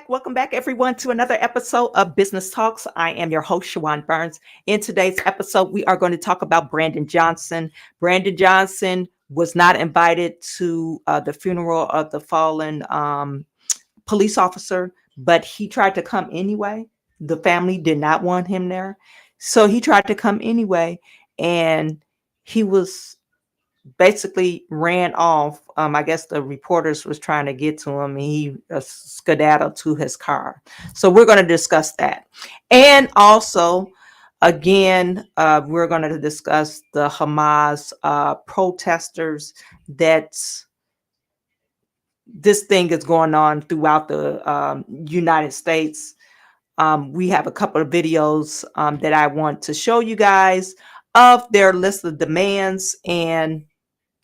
Welcome back, everyone, to another episode of Business Talks. I am your host, Chawanne Burns. In today's episode, we are going to talk about Brandon Johnson. Brandon Johnson was not invited to the funeral of the fallen police officer, but he tried to come anyway. The family did not want him there, so he tried to come anyway, and he was basically ran off. I guess the reporters was trying to get to him, and he skedaddled to his car. So we're going to discuss that. And also, again, we're going to discuss the Hamas protesters. That's this thing is going on throughout the United States. We have a couple of videos that I want to show you guys of their list of demands and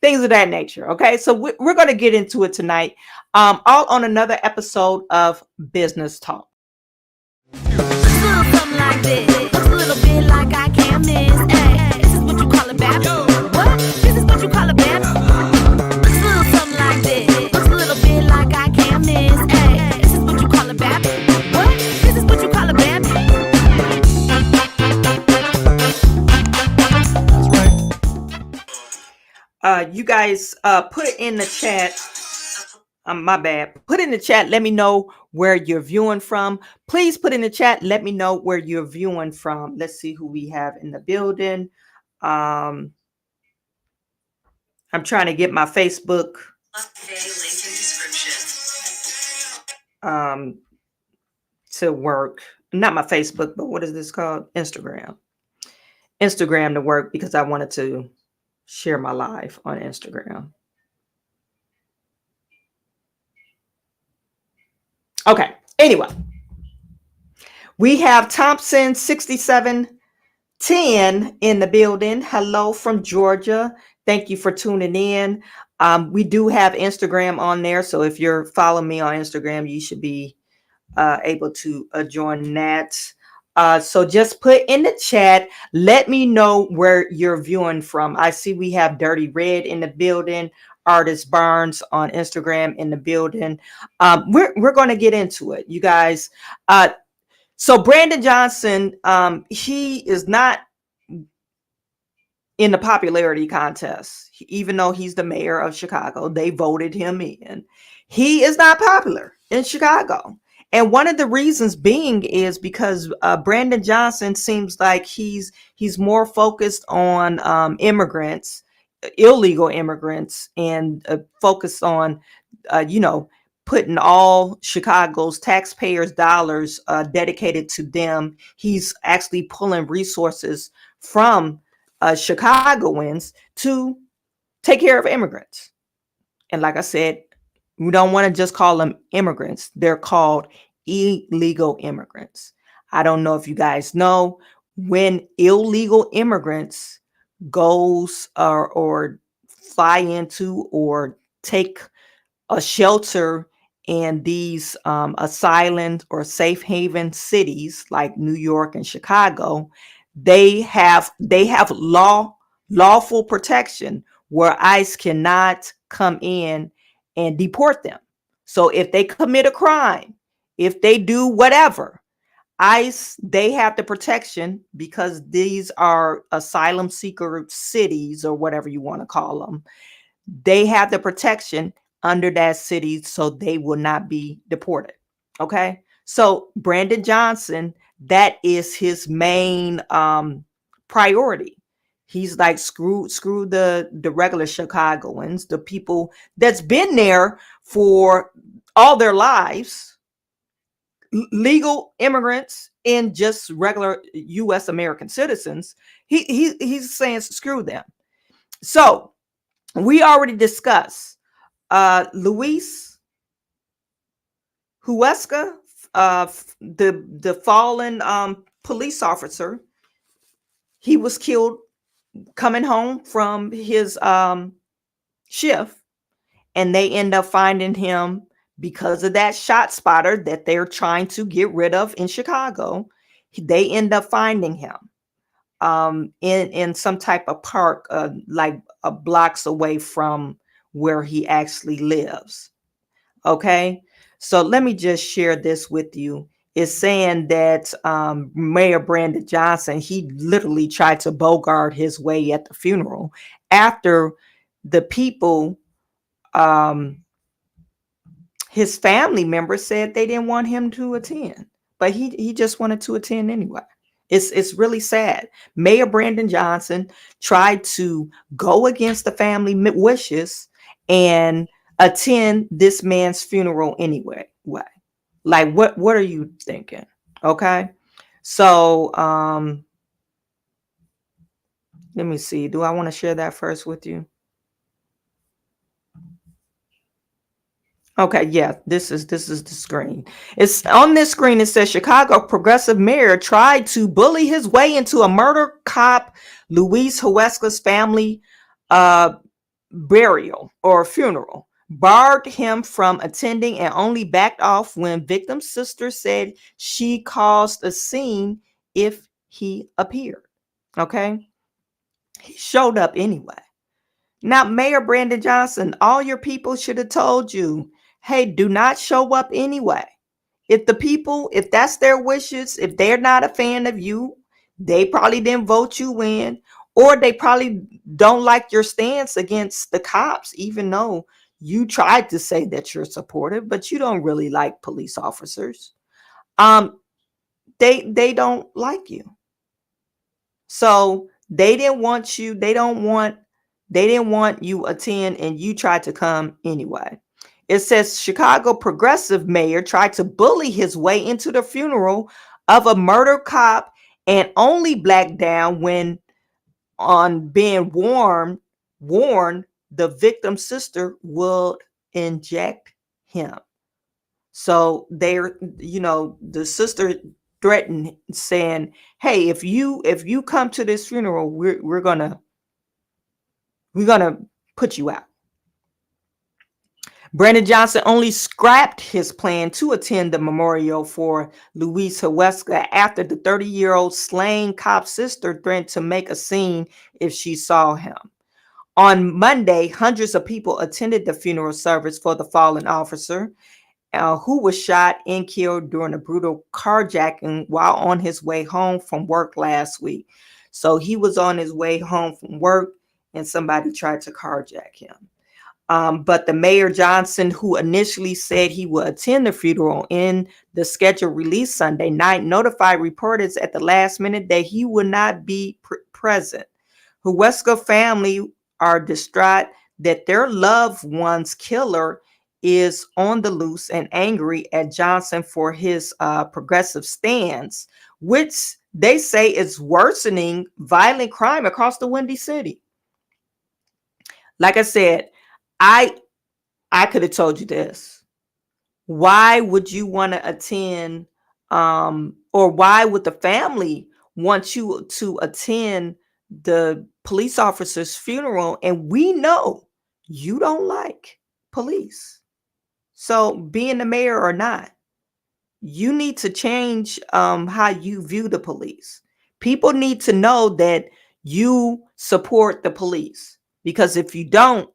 things of that nature. Okay, so we're going to get into it tonight, all on another episode of Business Talk. Something like this. Looks a little bit like I can't miss. Hey, this is what you call a bad. What? This is what you call a bad. Something like this. Looks a little bit like I can't miss. Hey, this is what you call a bad. What? This is what you call a bad. You guys put it in the chat. My bad. Put in the chat. Let me know where you're viewing from. Please put in the chat. Let me know where you're viewing from. Let's see who we have in the building. I'm trying to get my Facebook to work. Not my Facebook, but what is this called? Instagram to work, because I wanted to share my live on Instagram. Okay. Anyway, we have Thompson 6710 in the building. Hello from Georgia. Thank you for tuning in. We do have Instagram on there, so if you're following me on Instagram, you should be able to join that. So just put in the chat. Let me know where you're viewing from. I see we have Dirty Red in the building. Artist Barnes on Instagram in the building. We're going to get into it, you guys. So Brandon Johnson, he is not in the popularity contest, even though he's the mayor of Chicago. They voted him in. He is not popular in Chicago. And one of the reasons being is because Brandon Johnson seems like he's more focused on immigrants, illegal immigrants, and focused on, putting all Chicago's taxpayers' dollars dedicated to them. He's actually pulling resources from Chicagoans to take care of immigrants. And like I said, we don't want to just call them immigrants. They're called illegal immigrants. I don't know if you guys know, when illegal immigrants goes or fly into or take a shelter in these asylum or safe haven cities like New York and Chicago, they have lawful protection where ICE cannot come in and deport them. So if they commit a crime, if they do whatever, ICE, they have the protection, because these are asylum seeker cities or whatever you want to call them. They have the protection under that city, so they will not be deported. Okay. So Brandon Johnson, that is his main priority. He's like, screw the regular Chicagoans, the people that's been there for all their lives. legal immigrants and just regular U.S. American citizens. He's saying screw them. So we already discussed Luis Huesca, the fallen police officer. He was killed coming home from his shift, and they end up finding him because of that shot spotter that they're trying to get rid of in Chicago. They end up finding him in some type of park, like blocks away from where he actually lives. Okay, so let me just share this with you. It's saying that Mayor Brandon Johnson, he literally tried to bogart his way at the funeral after the people, um, his family members said they didn't want him to attend, but he just wanted to attend anyway. It's really sad. Mayor Brandon Johnson tried to go against the family wishes and attend this man's funeral anyway. Like what are you thinking? Okay. So let me see. Do I want to share that first with you? Okay, yeah, this is the screen. It's on this screen. It says Chicago progressive mayor tried to bully his way into a murder cop Luis Huesca's family burial or funeral, barred him from attending, and only backed off when victim's sister said she caused a scene if he appeared. Okay, he showed up anyway. Now, Mayor Brandon Johnson, all your people should have told you, hey, do not show up anyway. If the people, if that's their wishes, if they're not a fan of you, they probably didn't vote you in, or they probably don't like your stance against the cops, even though you tried to say that you're supportive, but you don't really like police officers. Um, they don't like you. So they didn't want you, they didn't want you attend, and you tried to come anyway. It says Chicago progressive mayor tried to bully his way into the funeral of a murder cop and only blacked down when on being warned the victim's sister would inject him. So they're, the sister threatened saying, hey, if you come to this funeral, we're gonna put you out. Brandon Johnson only scrapped his plan to attend the memorial for Luis Huesca after the 30-year-old slain cop's sister threatened to make a scene if she saw him. On Monday, hundreds of people attended the funeral service for the fallen officer, who was shot and killed during a brutal carjacking while on his way home from work last week. So he was on his way home from work and somebody tried to carjack him. But the Mayor Johnson, who initially said he would attend the funeral in the scheduled release Sunday night, notified reporters at the last minute that he would not be present. Huesca family are distraught that their loved one's killer is on the loose and angry at Johnson for his progressive stance, which they say is worsening violent crime across the Windy City. Like I said, I could have told you this. Why would you want to attend, or why would the family want you to attend the police officer's funeral? And we know you don't like police. So being the mayor or not, you need to change how you view the police. People need to know that you support the police, because if you don't,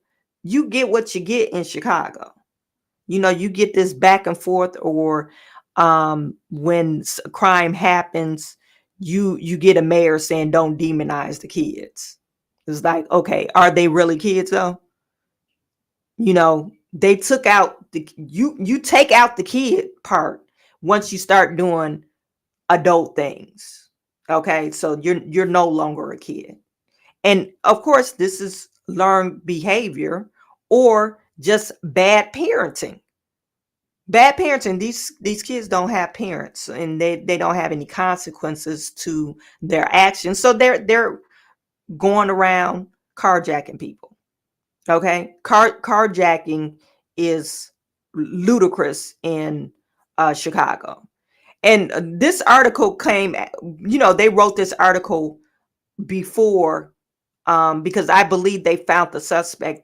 you get what you get in Chicago. You get this back and forth, or when crime happens, you get a mayor saying don't demonize the kids. It's like, okay, are they really kids though? They took out you take out the kid part once you start doing adult things. Okay, so you're no longer a kid. And of course, this is learned behavior or just bad parenting. Bad parenting. These kids don't have parents, and they don't have any consequences to their actions. So they're going around carjacking people. Okay, carjacking is ludicrous in Chicago. And this article came, they wrote this article before because I believe they found the suspect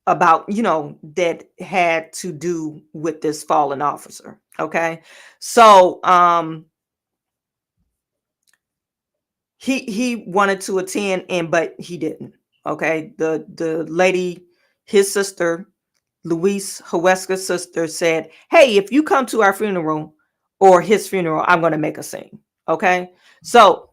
about, that had to do with this fallen officer. Okay. So he wanted to attend, but he didn't. Okay. The lady, his sister, Luis Huesca's sister, said, "Hey, if you come to our funeral or his funeral, I'm going to make a scene." Okay. So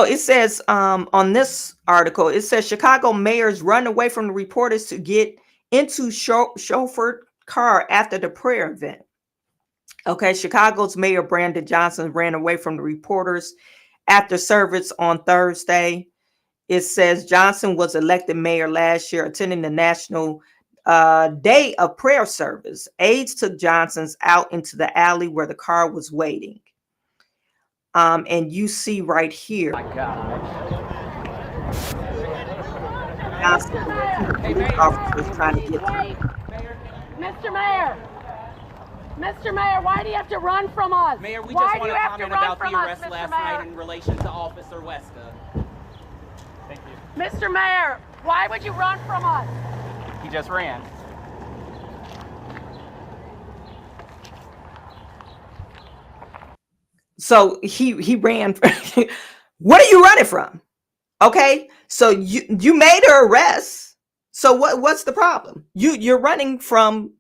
it says on this article, it says Chicago mayors run away from the reporters to get into chauffeured car after the prayer event. Okay, Chicago's Mayor Brandon Johnson ran away from the reporters after service on Thursday. It says Johnson was elected mayor last year, attending the National Day of Prayer service. Aides took Johnson's out into the alley where the car was waiting. And you see right here, Johnson, officers trying to get through. Mr. Mayor, why do you have to run from us? Mayor, we just want to comment about the arrest last night in relation to Officer Huesca. Thank you. Mr. Mayor, why would you run from us? He just ran. So he ran. What are you running from? Okay, so you made her arrest. So what's the problem? You're running from.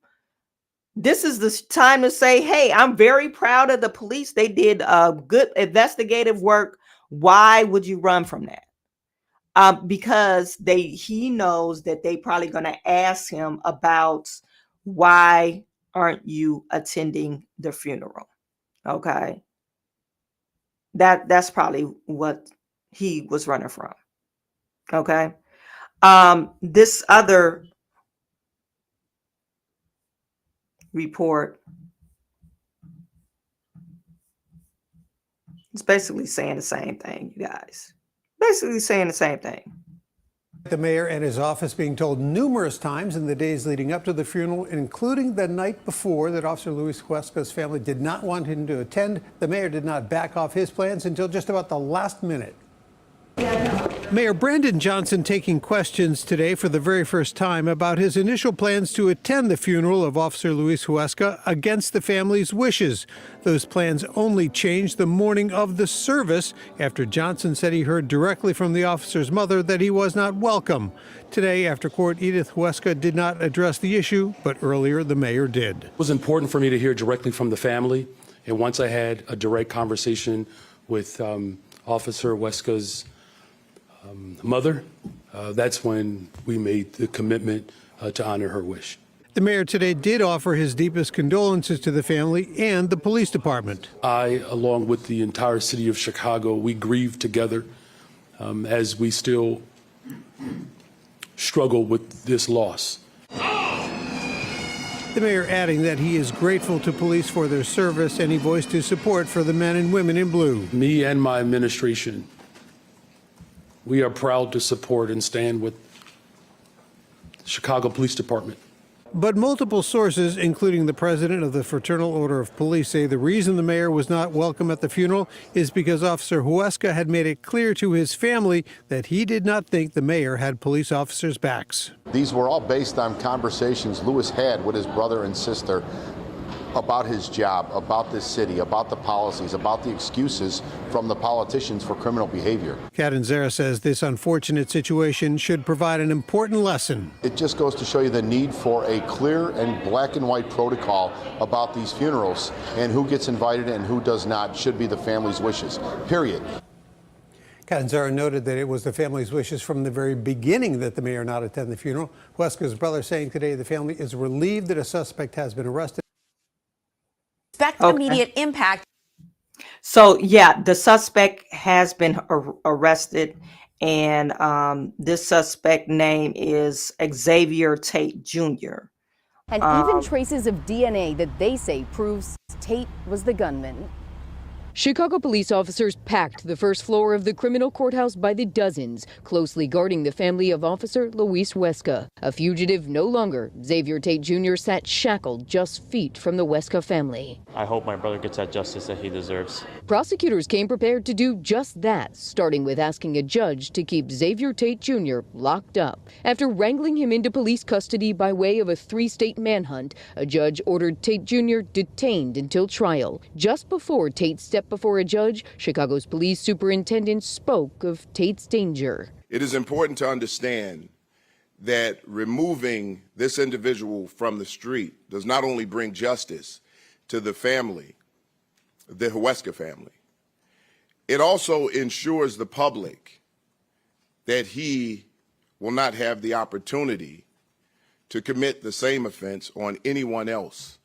This is the time to say, "Hey, I'm very proud of the police. They did good investigative work." Why would you run from that? Because he knows that they probably going to ask him about why aren't you attending the funeral? Okay, that's probably what he was running from. Okay, this other report is basically saying the same thing, you guys. Basically saying the same thing. The mayor and his office being told numerous times in the days leading up to the funeral, including the night before, that Officer Luis Huesca's family did not want him to attend. The mayor did not back off his plans until just about the last minute. Mayor Brandon Johnson taking questions today for the very first time about his initial plans to attend the funeral of Officer Luis Huesca against the family's wishes. Those plans only changed the morning of the service after Johnson said he heard directly from the officer's mother that he was not welcome. Today, after court, Edith Huesca did not address the issue, but earlier the mayor did. It was important for me to hear directly from the family, and once I had a direct conversation with Officer Huesca's mother, that's when we made the commitment to honor her wish. The mayor today did offer his deepest condolences to the family and the police department. I, along with the entire city of Chicago, we grieve together as we still struggle with this loss. The mayor adding that he is grateful to police for their service, and he voiced his support for the men and women in blue. Me and my administration, we are proud to support and stand with the Chicago Police Department. But multiple sources, including the president of the Fraternal Order of Police, say the reason the mayor was not welcome at the funeral is because Officer Huesca had made it clear to his family that he did not think the mayor had police officers' backs. These were all based on conversations Luis had with his brother and sister about his job, about this city, about the policies, about the excuses from the politicians for criminal behavior. Catanzara says this unfortunate situation should provide an important lesson. It just goes to show you the need for a clear and black and white protocol about these funerals, and who gets invited and who does not should be the family's wishes, period. Catanzara noted that it was the family's wishes from the very beginning that the mayor not attend the funeral. Huesca's brother saying today the family is relieved that a suspect has been arrested. Expect immediate impact. So yeah, the suspect has been arrested, and this suspect name is Xavier Tate Jr. And even traces of DNA that they say proves Tate was the gunman. Chicago police officers packed the first floor of the criminal courthouse by the dozens, closely guarding the family of Officer Luis Huesca. A fugitive no longer, Xavier Tate Jr. sat shackled just feet from the Huesca family. I hope my brother gets that justice that he deserves. Prosecutors came prepared to do just that, starting with asking a judge to keep Xavier Tate Jr. locked up. After wrangling him into police custody by way of a 3-state manhunt, a judge ordered Tate Jr. detained until trial. Just before Tate stepped before a judge, Chicago's police superintendent spoke of Tate's danger. It is important to understand that removing this individual from the street does not only bring justice to the family, the Huesca family, it also ensures the public that he will not have the opportunity to commit the same offense on anyone else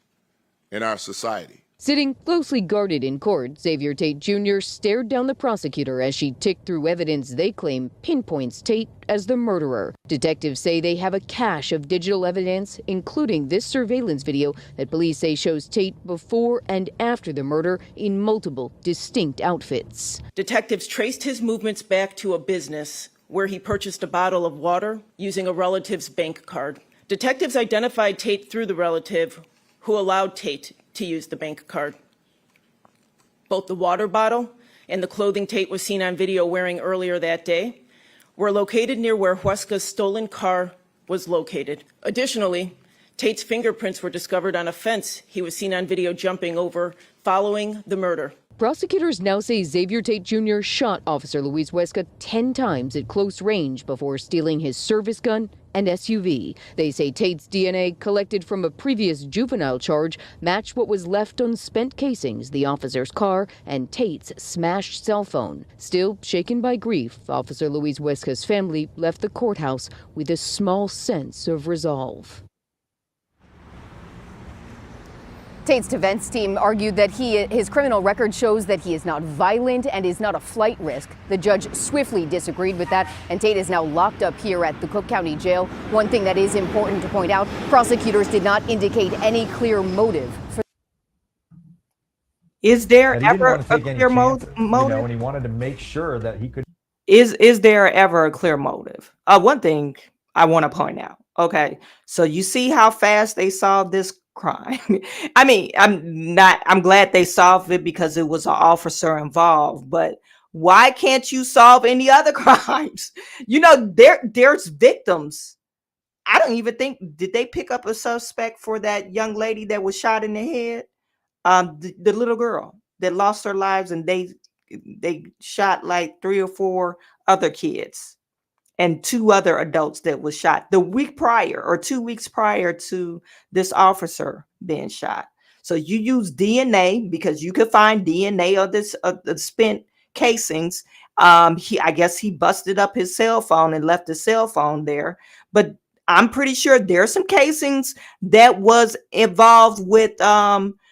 in our society. Sitting closely guarded in court, Xavier Tate Jr. stared down the prosecutor as she ticked through evidence they claim pinpoints Tate as the murderer. Detectives say they have a cache of digital evidence, including this surveillance video that police say shows Tate before and after the murder in multiple distinct outfits. Detectives traced his movements back to a business where he purchased a bottle of water using a relative's bank card. Detectives identified Tate through the relative who allowed Tate to use the bank card. Both the water bottle and the clothing Tate was seen on video wearing earlier that day were located near where Huesca's stolen car was located. Additionally, Tate's fingerprints were discovered on a fence he was seen on video jumping over following the murder. Prosecutors now say Xavier Tate Jr. shot Officer Luis Huesca 10 times at close range before stealing his service gun and SUV. They say Tate's DNA, collected from a previous juvenile charge, matched what was left on spent casings, the officer's car, and Tate's smashed cell phone. Still shaken by grief, Officer Luis Huesca's family left the courthouse with a small sense of resolve. Tate's defense team argued that his criminal record shows that he is not violent and is not a flight risk. The judge swiftly disagreed with that, and Tate is now locked up here at the Cook County Jail. One thing that is important to point out, prosecutors did not indicate any clear motive for. Is there ever a clear motive? And he wanted to make sure that he could. Is there ever a clear motive? One thing I want to point out. Okay, so you see how fast they solved this crime. I mean, I'm glad they solved it because it was an officer involved, but why can't you solve any other crimes? There's victims. I don't even think, did they pick up a suspect for that young lady that was shot in the head? The little girl that lost her lives, and they shot like 3 or 4 other kids and 2 other adults that was shot the week prior or 2 weeks prior to this officer being shot. So you use DNA because you could find DNA of the spent casings. I guess he busted up his cell phone and left the cell phone there, but I'm pretty sure there's some casings that was involved with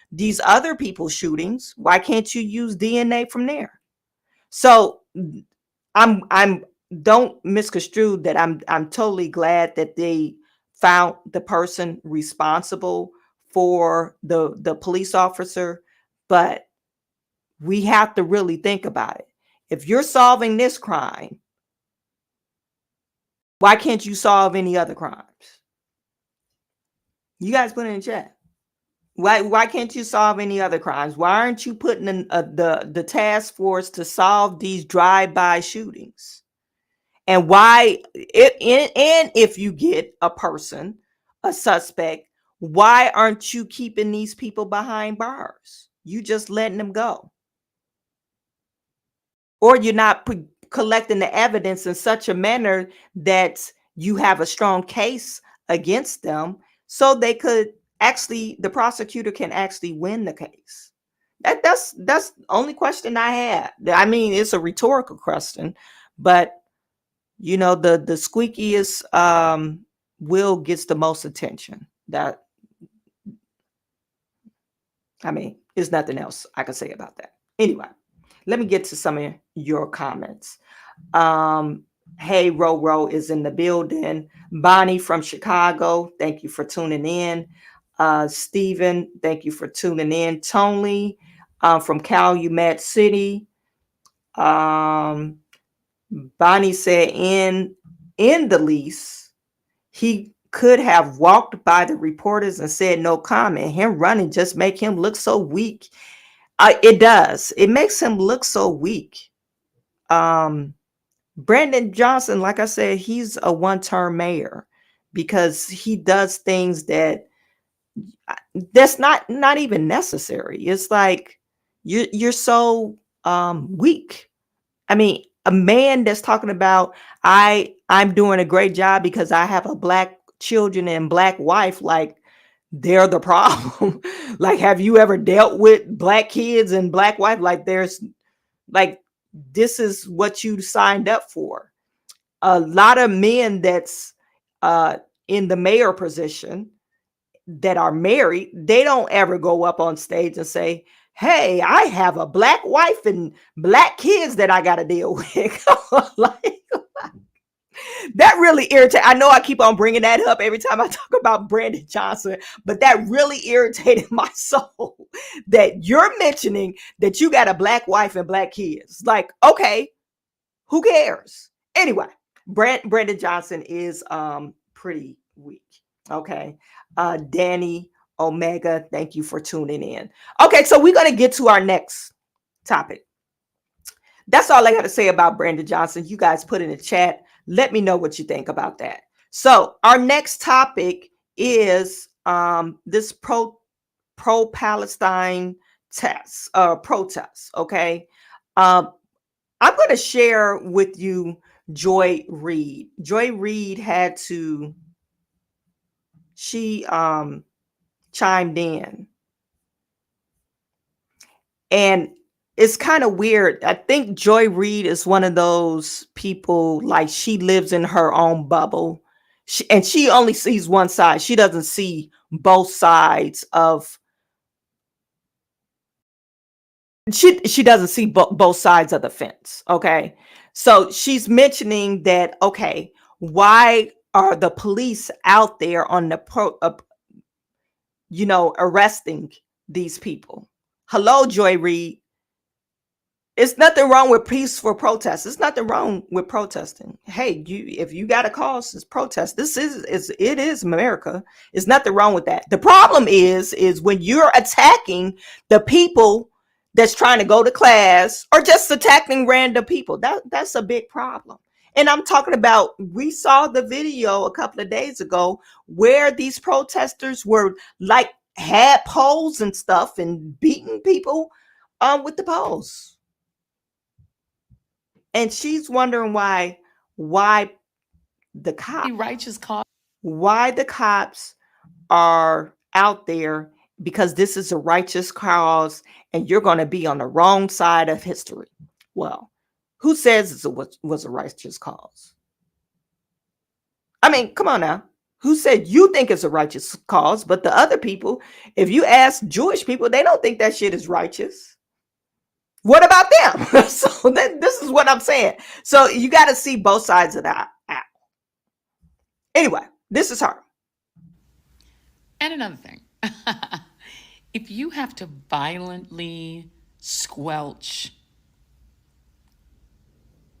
these other people's shootings. Why can't you use DNA from there? So I'm don't misconstrue that I'm totally glad that they found the person responsible for the police officer, but we have to really think about it. If you're solving this crime, why can't you solve any other crimes? You guys put it in chat. Why can't you solve any other crimes? Why aren't you putting in the task force to solve these drive-by shootings? And why, if you get a suspect, why aren't you keeping these people behind bars? You just letting them go. Or you're not collecting the evidence in such a manner that you have a strong case against them so they could actually, the prosecutor can actually win the case. That's the only question I had. I mean, it's a rhetorical question, but the squeakiest wheel gets the most attention. There's nothing else I can say about that. Anyway, let me get to some of your comments. Hey, Ro is in the building. Bonnie from Chicago, thank you for tuning in. Stephen, thank you for tuning in. Tony from Calumet City. Bonnie said in the lease, he could have walked by the reporters and said no comment. Him running just make him look so weak. It does. It makes him look so weak. Brandon Johnson, like I said, he's a one-term mayor because he does things that's not even necessary. It's like you're so weak. I mean, a man that's talking about I'm doing a great job because I have a black children and black wife, like they're the problem. Like, have you ever dealt with black kids and black wife? Like, there's like, this is what you signed up for. A lot of men that's in the mayor position that are married, they don't ever go up on stage and say, hey, I have a black wife and black kids that I got to deal with. Like, that really irritated. I know I keep on bringing that up every time I talk about Brandon Johnson, but that really irritated my soul that you're mentioning that you got a black wife and black kids. Like, okay, who cares? Anyway, Brandon Johnson is pretty weak. Okay. Danny Omega, thank you for tuning in. Okay, so we're going to get to our next topic. That's all I got to say about Brandon Johnson. You guys put in the chat. Let me know what you think about that. So our next topic is this pro-Palestine protest. Okay. I'm going to share with you Joy Reid. Joy Reid she chimed in. And it's kind of weird. I think Joy Reid is one of those people, like, she lives in her own bubble. And she only sees one side. She doesn't see both sides of she doesn't see both sides of the fence. Okay. So she's mentioning that, okay, why are the police out there on the arresting these people? Hello, Joy Reid. It's nothing wrong with peaceful protest. There's nothing wrong with protesting. Hey, if you got a cause, it's protest. It is America. There's nothing wrong with that. The problem is when you're attacking the people that's trying to go to class, or just attacking random people. That's a big problem. And I'm talking about, we saw the video a couple of days ago where these protesters were like, had poles and stuff and beating people with the poles. And she's wondering why the cops are out there, because this is a righteous cause and you're going to be on the wrong side of history. Well, who says it was a righteous cause? I mean, come on now. Who said you think it's a righteous cause? But the other people, if you ask Jewish people, they don't think that shit is righteous. What about them? So this is what I'm saying. So you got to see both sides of that. Anyway, this is her. And another thing, if you have to violently squelch,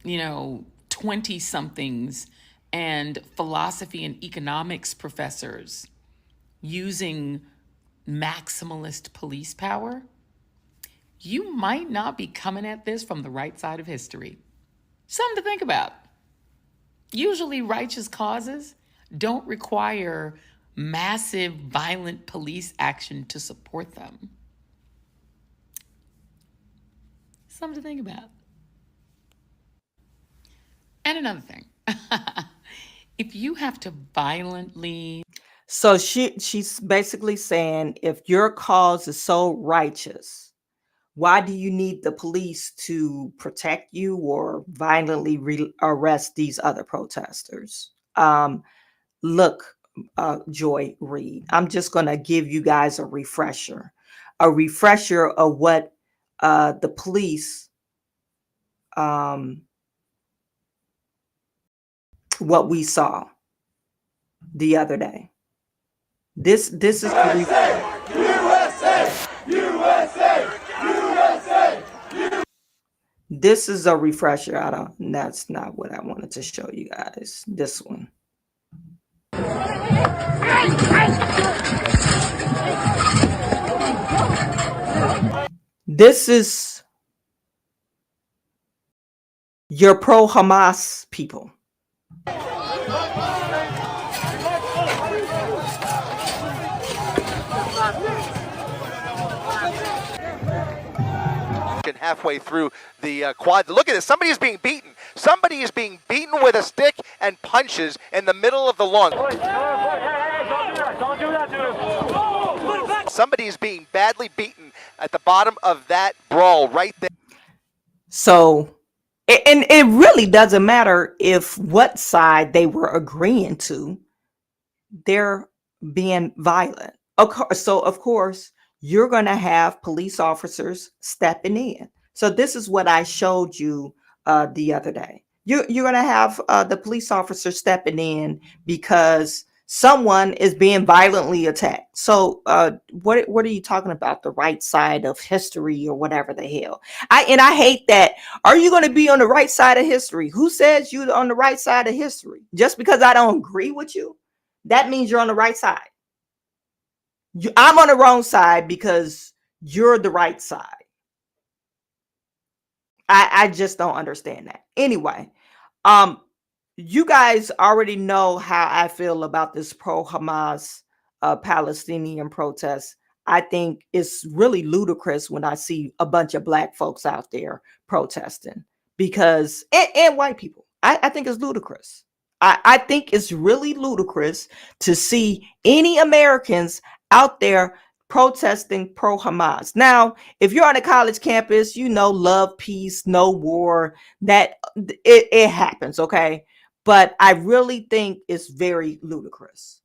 20-somethings and philosophy and economics professors using maximalist police power, you might not be coming at this from the right side of history. Something to think about. Usually righteous causes don't require massive violent police action to support them. Something to think about. And another thing, if you have to violently... So she's basically saying, if your cause is so righteous, why do you need the police to protect you or violently arrest these other protesters? Look, Joy Reid, I'm just going to give you guys a refresher of what the police, what we saw the other day. This is this is a refresher. That's not what I wanted to show you guys. This one. This is your pro-Hamas people. Halfway through the quad. Look at this. Somebody is being beaten. Somebody is being beaten with a stick and punches in the middle of the lawn. Don't do that, dude. Somebody is being badly beaten at the bottom of that brawl right there. So, and it really doesn't matter if what side they were agreeing to. They're being violent. So, of course, you're going to have police officers stepping in. So this is what I showed you the other day. You're going to have the police officers stepping in because someone is being violently attacked. So what are you talking about? The right side of history or whatever the hell? I hate that. Are you going to be on the right side of history? Who says you're on the right side of history? Just because I don't agree with you, that means you're on the right side. I'm on the wrong side because you're the right side. I just don't understand that. Anyway, you guys already know how I feel about this pro-Hamas Palestinian protest. I think it's really ludicrous when I see a bunch of black folks out there protesting because and white people. I think it's ludicrous. I think it's really ludicrous to see any Americans out there protesting pro-Hamas. Now, if you're on a college campus, you know, love, peace, no war, that it happens, okay? But I really think it's very ludicrous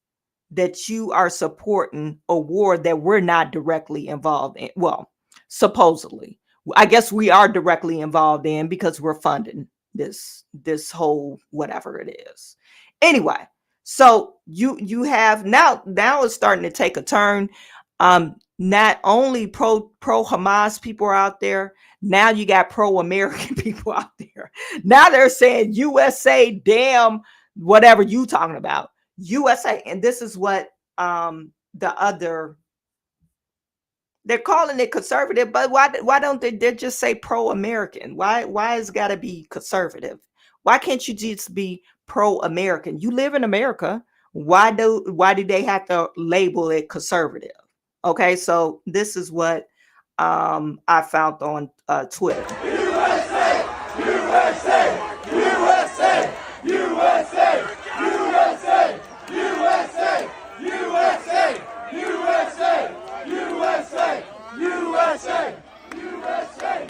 that you are supporting a war that we're not directly involved in. Well, supposedly. I guess we are directly involved in because we're funding this whole whatever it is. Anyway, so you have now it's starting to take a turn. Not only pro-Hamas people are out there, now you got pro-American people out there. Now they're saying USA, damn, whatever you talking about, USA. And this is what they're calling it conservative, but why don't they just say pro-American? Why is it got to be conservative? Why can't you just be pro-American? You live in America. Why do they have to label it conservative? Okay, so this is what I found on Twitter. USA, USA, USA, USA, USA, USA, USA, USA, USA, USA, USA,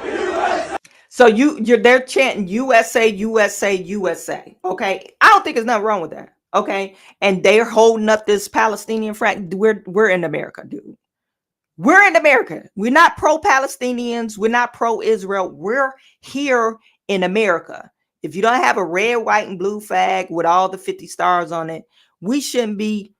USA. So they're chanting USA, USA, USA. Okay, I don't think there's nothing wrong with that. Okay, and they're holding up this Palestinian flag. We're in America, dude. We're in America. We're not pro-Palestinians. We're not pro-Israel. We're here in America. If you don't have a red, white, and blue flag with all the 50 stars on it, we shouldn't be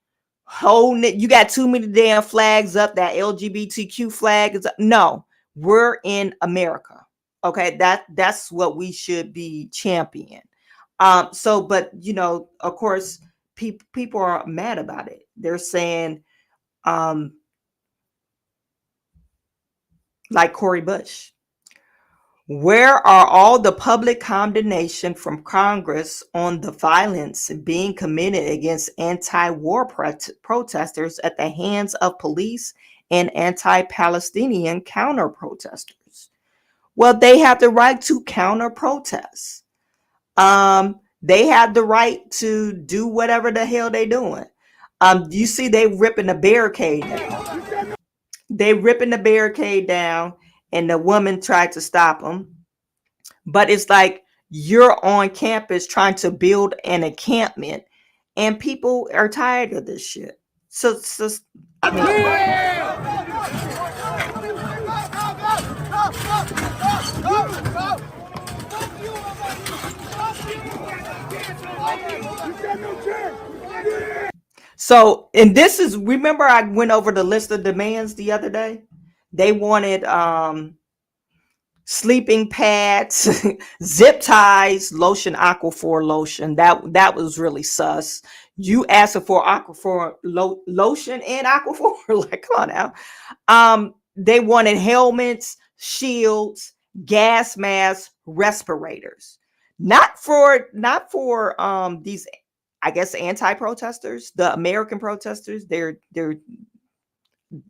holding it. You got too many damn flags up. That LGBTQ flag is up. No, we're in America. Okay, that's what we should be championing. So, but you know, of course, people are mad about it. They're saying, like Cori Bush, where are all the public condemnation from Congress on the violence being committed against anti-war protesters at the hands of police and anti-Palestinian counter-protesters? Well, they have the right to counter-protest. They have the right to do whatever the hell they're doing. You see, they ripping the barricade down. They ripping the barricade down, and the woman tried to stop them. But it's like you're on campus trying to build an encampment, and people are tired of this shit. So I mean, So, and this is, remember I went over the list of demands the other day? They wanted sleeping pads, zip ties, lotion, Aquaphor lotion. That was really sus. You asking for Aquaphor lotion and Aquaphor? Like, come on now. They wanted helmets, shields, gas masks, respirators. Not for these, I guess, anti-protesters, the American protesters.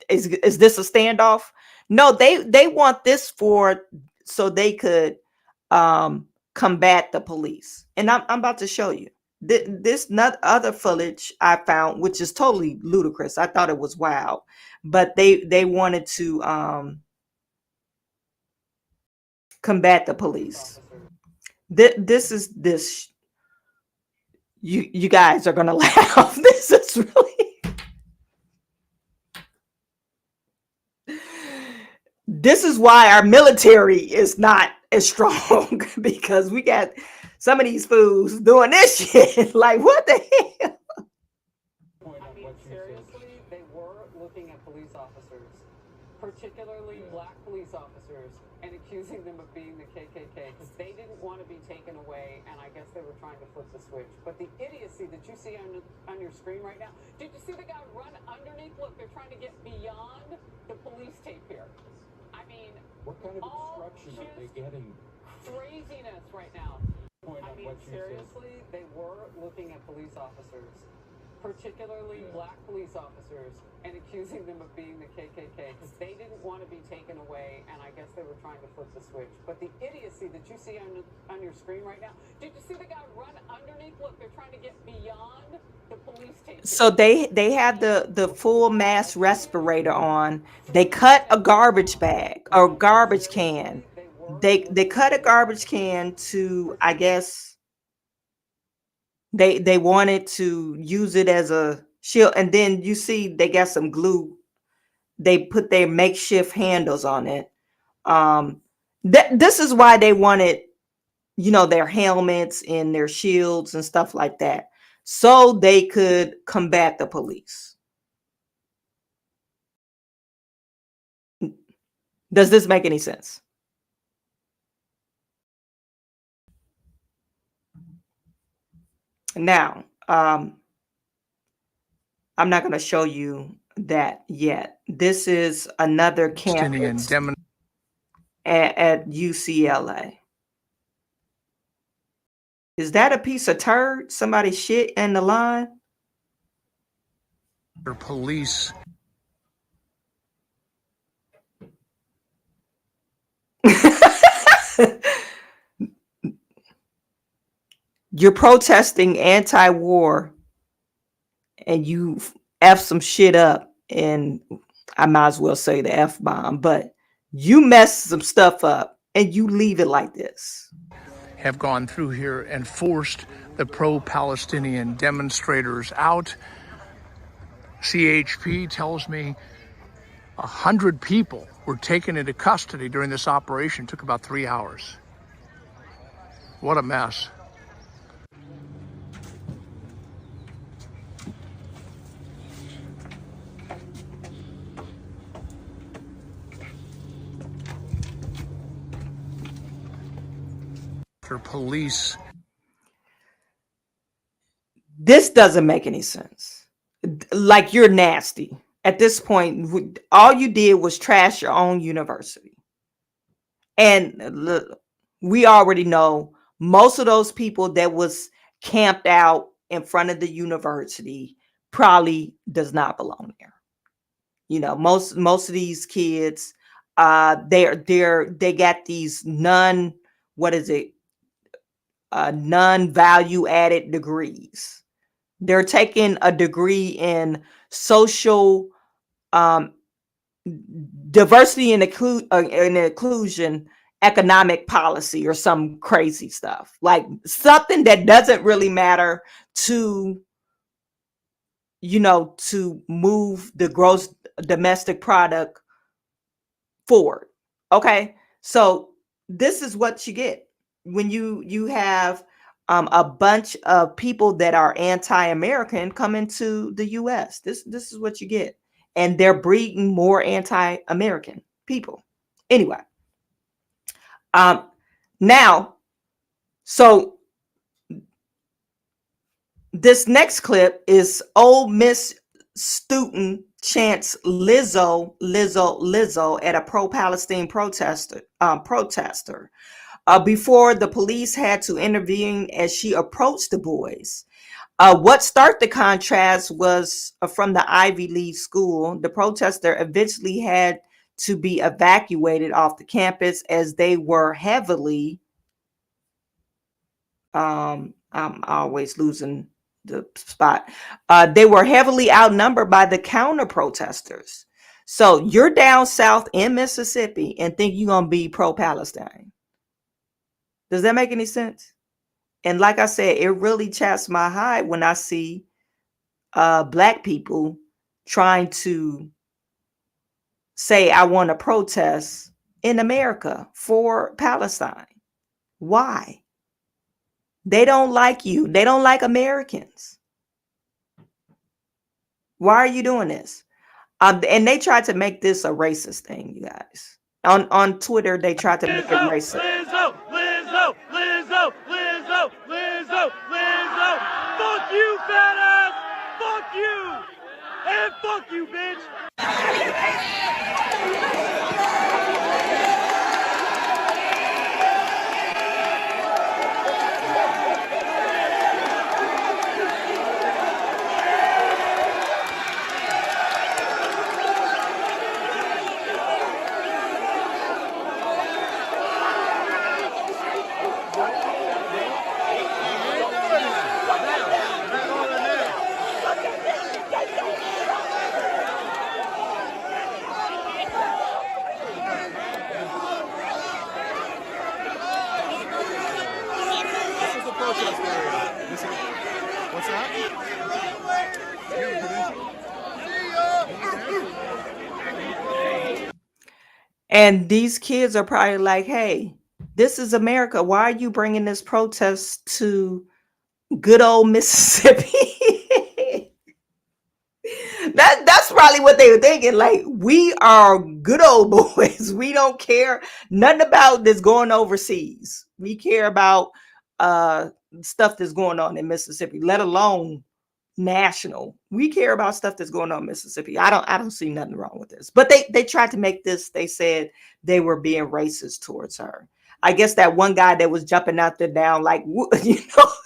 Is this a standoff? No, they want this for so they could combat the police. And I'm about to show you this not other footage I found, which is totally ludicrous. I thought it was wild, but they wanted to combat the police. This you guys are gonna laugh. This is really, this is why our military is not as strong, because we got some of these fools doing this shit. Like, what the hell? I mean, seriously, they were looking at police officers, particularly black police officers, and accusing them of being the KKK because they didn't want to be taken away, and I guess they were trying to flip the switch. But the idiocy that you see on your screen right now, did you see the guy run underneath? Look, they're trying to get beyond the police tape here. I mean, what kind of obstruction are they getting? Craziness right now. I mean, seriously, they were looking at police officers, particularly black police officers, and accusing them of being the KKK because they didn't want to be taken away, and I guess they were trying to flip the switch. But the idiocy that you see on your screen right now, did you see the guy run underneath? Look, they're trying to get beyond the police tape. So they had the full mask respirator on. They cut a garbage bag or garbage can. They cut a garbage can to, I guess, they wanted to use it as a shield. And then you see they got some glue. They put their makeshift handles on it. This is why they wanted, their helmets and their shields and stuff like that, so they could combat the police. Does this make any sense? Now, I'm not going to show you that yet. This is another campus at UCLA. Is that a piece of turd? Somebody shit in the line? Police. You're protesting anti-war and you F some shit up, and I might as well say the F-bomb, but you mess some stuff up and you leave it like this. Have gone through here and forced the pro-Palestinian demonstrators out. CHP tells me 100 people were taken into custody during this operation. It took about 3 hours. What a mess. Police. This doesn't make any sense. Like, you're nasty. At this point, all you did was trash your own university. And look, we already know most of those people that was camped out in front of the university probably does not belong there. Most of these kids, they got these non-value added degrees. They're taking a degree in social diversity and inclusion economic policy or some crazy stuff, like something that doesn't really matter to move the gross domestic product forward. Okay, so this is what you get when you have a bunch of people that are anti-American come into the U.S. This is what you get, and they're breeding more anti-American people. Anyway, now, so this next clip is Ole Miss student chants Lizzo, Lizzo, Lizzo at a pro-Palestine protester. Before the police had to intervene as she approached the boys. What started the contrast was from the Ivy League school. The protester eventually had to be evacuated off the campus as they were heavily, I'm always losing the spot. They were heavily outnumbered by the counter protesters. So you're down south in Mississippi and think you're going to be pro-Palestine. Does that make any sense? And like I said, it really chaps my hide when I see Black people trying to say, I want to protest in America for Palestine. Why? They don't like you. They don't like Americans. Why are you doing this? And they tried to make this a racist thing, you guys. On Twitter, they tried to make it racist. Lizzo, Lizzo, Lizzo, Lizzo, Lizzo, Lizzo. Fuck you, fat ass. Fuck you. And fuck you, bitch. And these kids are probably like, hey, this is America. Why are you bringing this protest to good old Mississippi? That's probably what they were thinking. Like, we are good old boys. We don't care nothing about this going overseas. We care about stuff that's going on in Mississippi, let alone national. We care about stuff that's going on in Mississippi. I don't see nothing wrong with this. But they tried to make this, they said they were being racist towards her. I guess that one guy that was jumping out there down, like,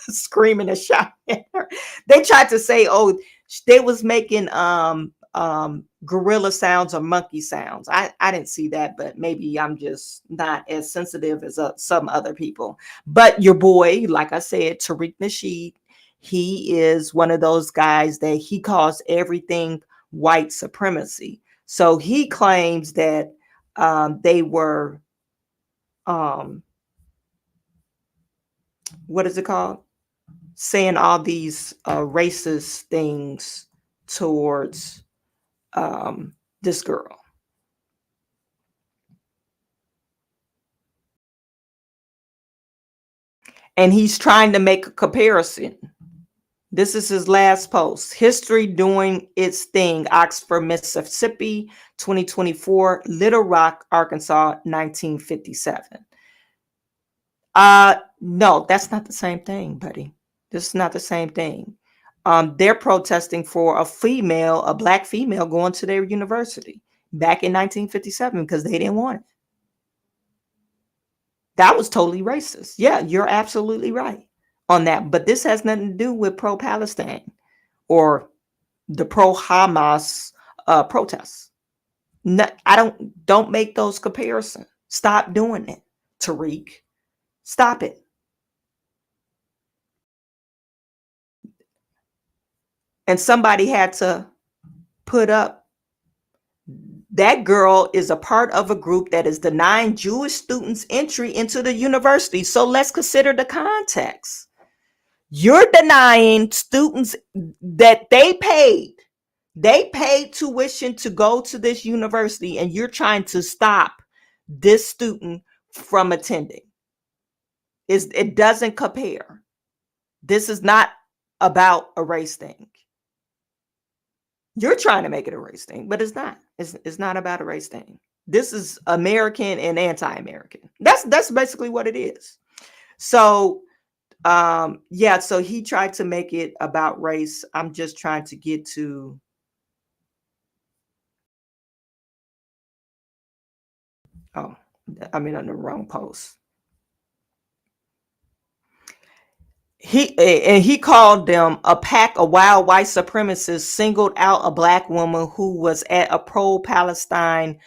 screaming and shouting at her. They tried to say, oh, they was making gorilla sounds or monkey sounds. I didn't see that, but maybe I'm just not as sensitive as some other people. But your boy, like I said, Tariq Nasheed, he is one of those guys that he calls everything white supremacy. So he claims that they were, what is it called? Saying all these racist things towards this girl. And he's trying to make a comparison. This is his last post. History doing its thing. Oxford, Mississippi, 2024. Little Rock, Arkansas, 1957. No, that's not the same thing, buddy. This is not the same thing. They're protesting for a Black female going to their university back in 1957 because they didn't want it. That was totally racist. Yeah, you're absolutely right on that. But this has nothing to do with pro-Palestine or the pro-Hamas protests. No, don't make those comparisons. Stop doing it, Tariq. Stop it. And somebody had to put up, that girl is a part of a group that is denying Jewish students entry into the university. So let's consider the context. You're denying students that they paid tuition to go to this university, and you're trying to stop this student from attending. It doesn't compare. This is not about a race thing. You're trying to make it a race thing, but it's not. It's not about a race thing. This is American and anti-American. That's basically what it is. So yeah, so he tried to make it about race. I'm just trying to get to oh, I'm in on the wrong post. He called them a pack of wild white supremacists, singled out a black woman who was at a pro-Palestine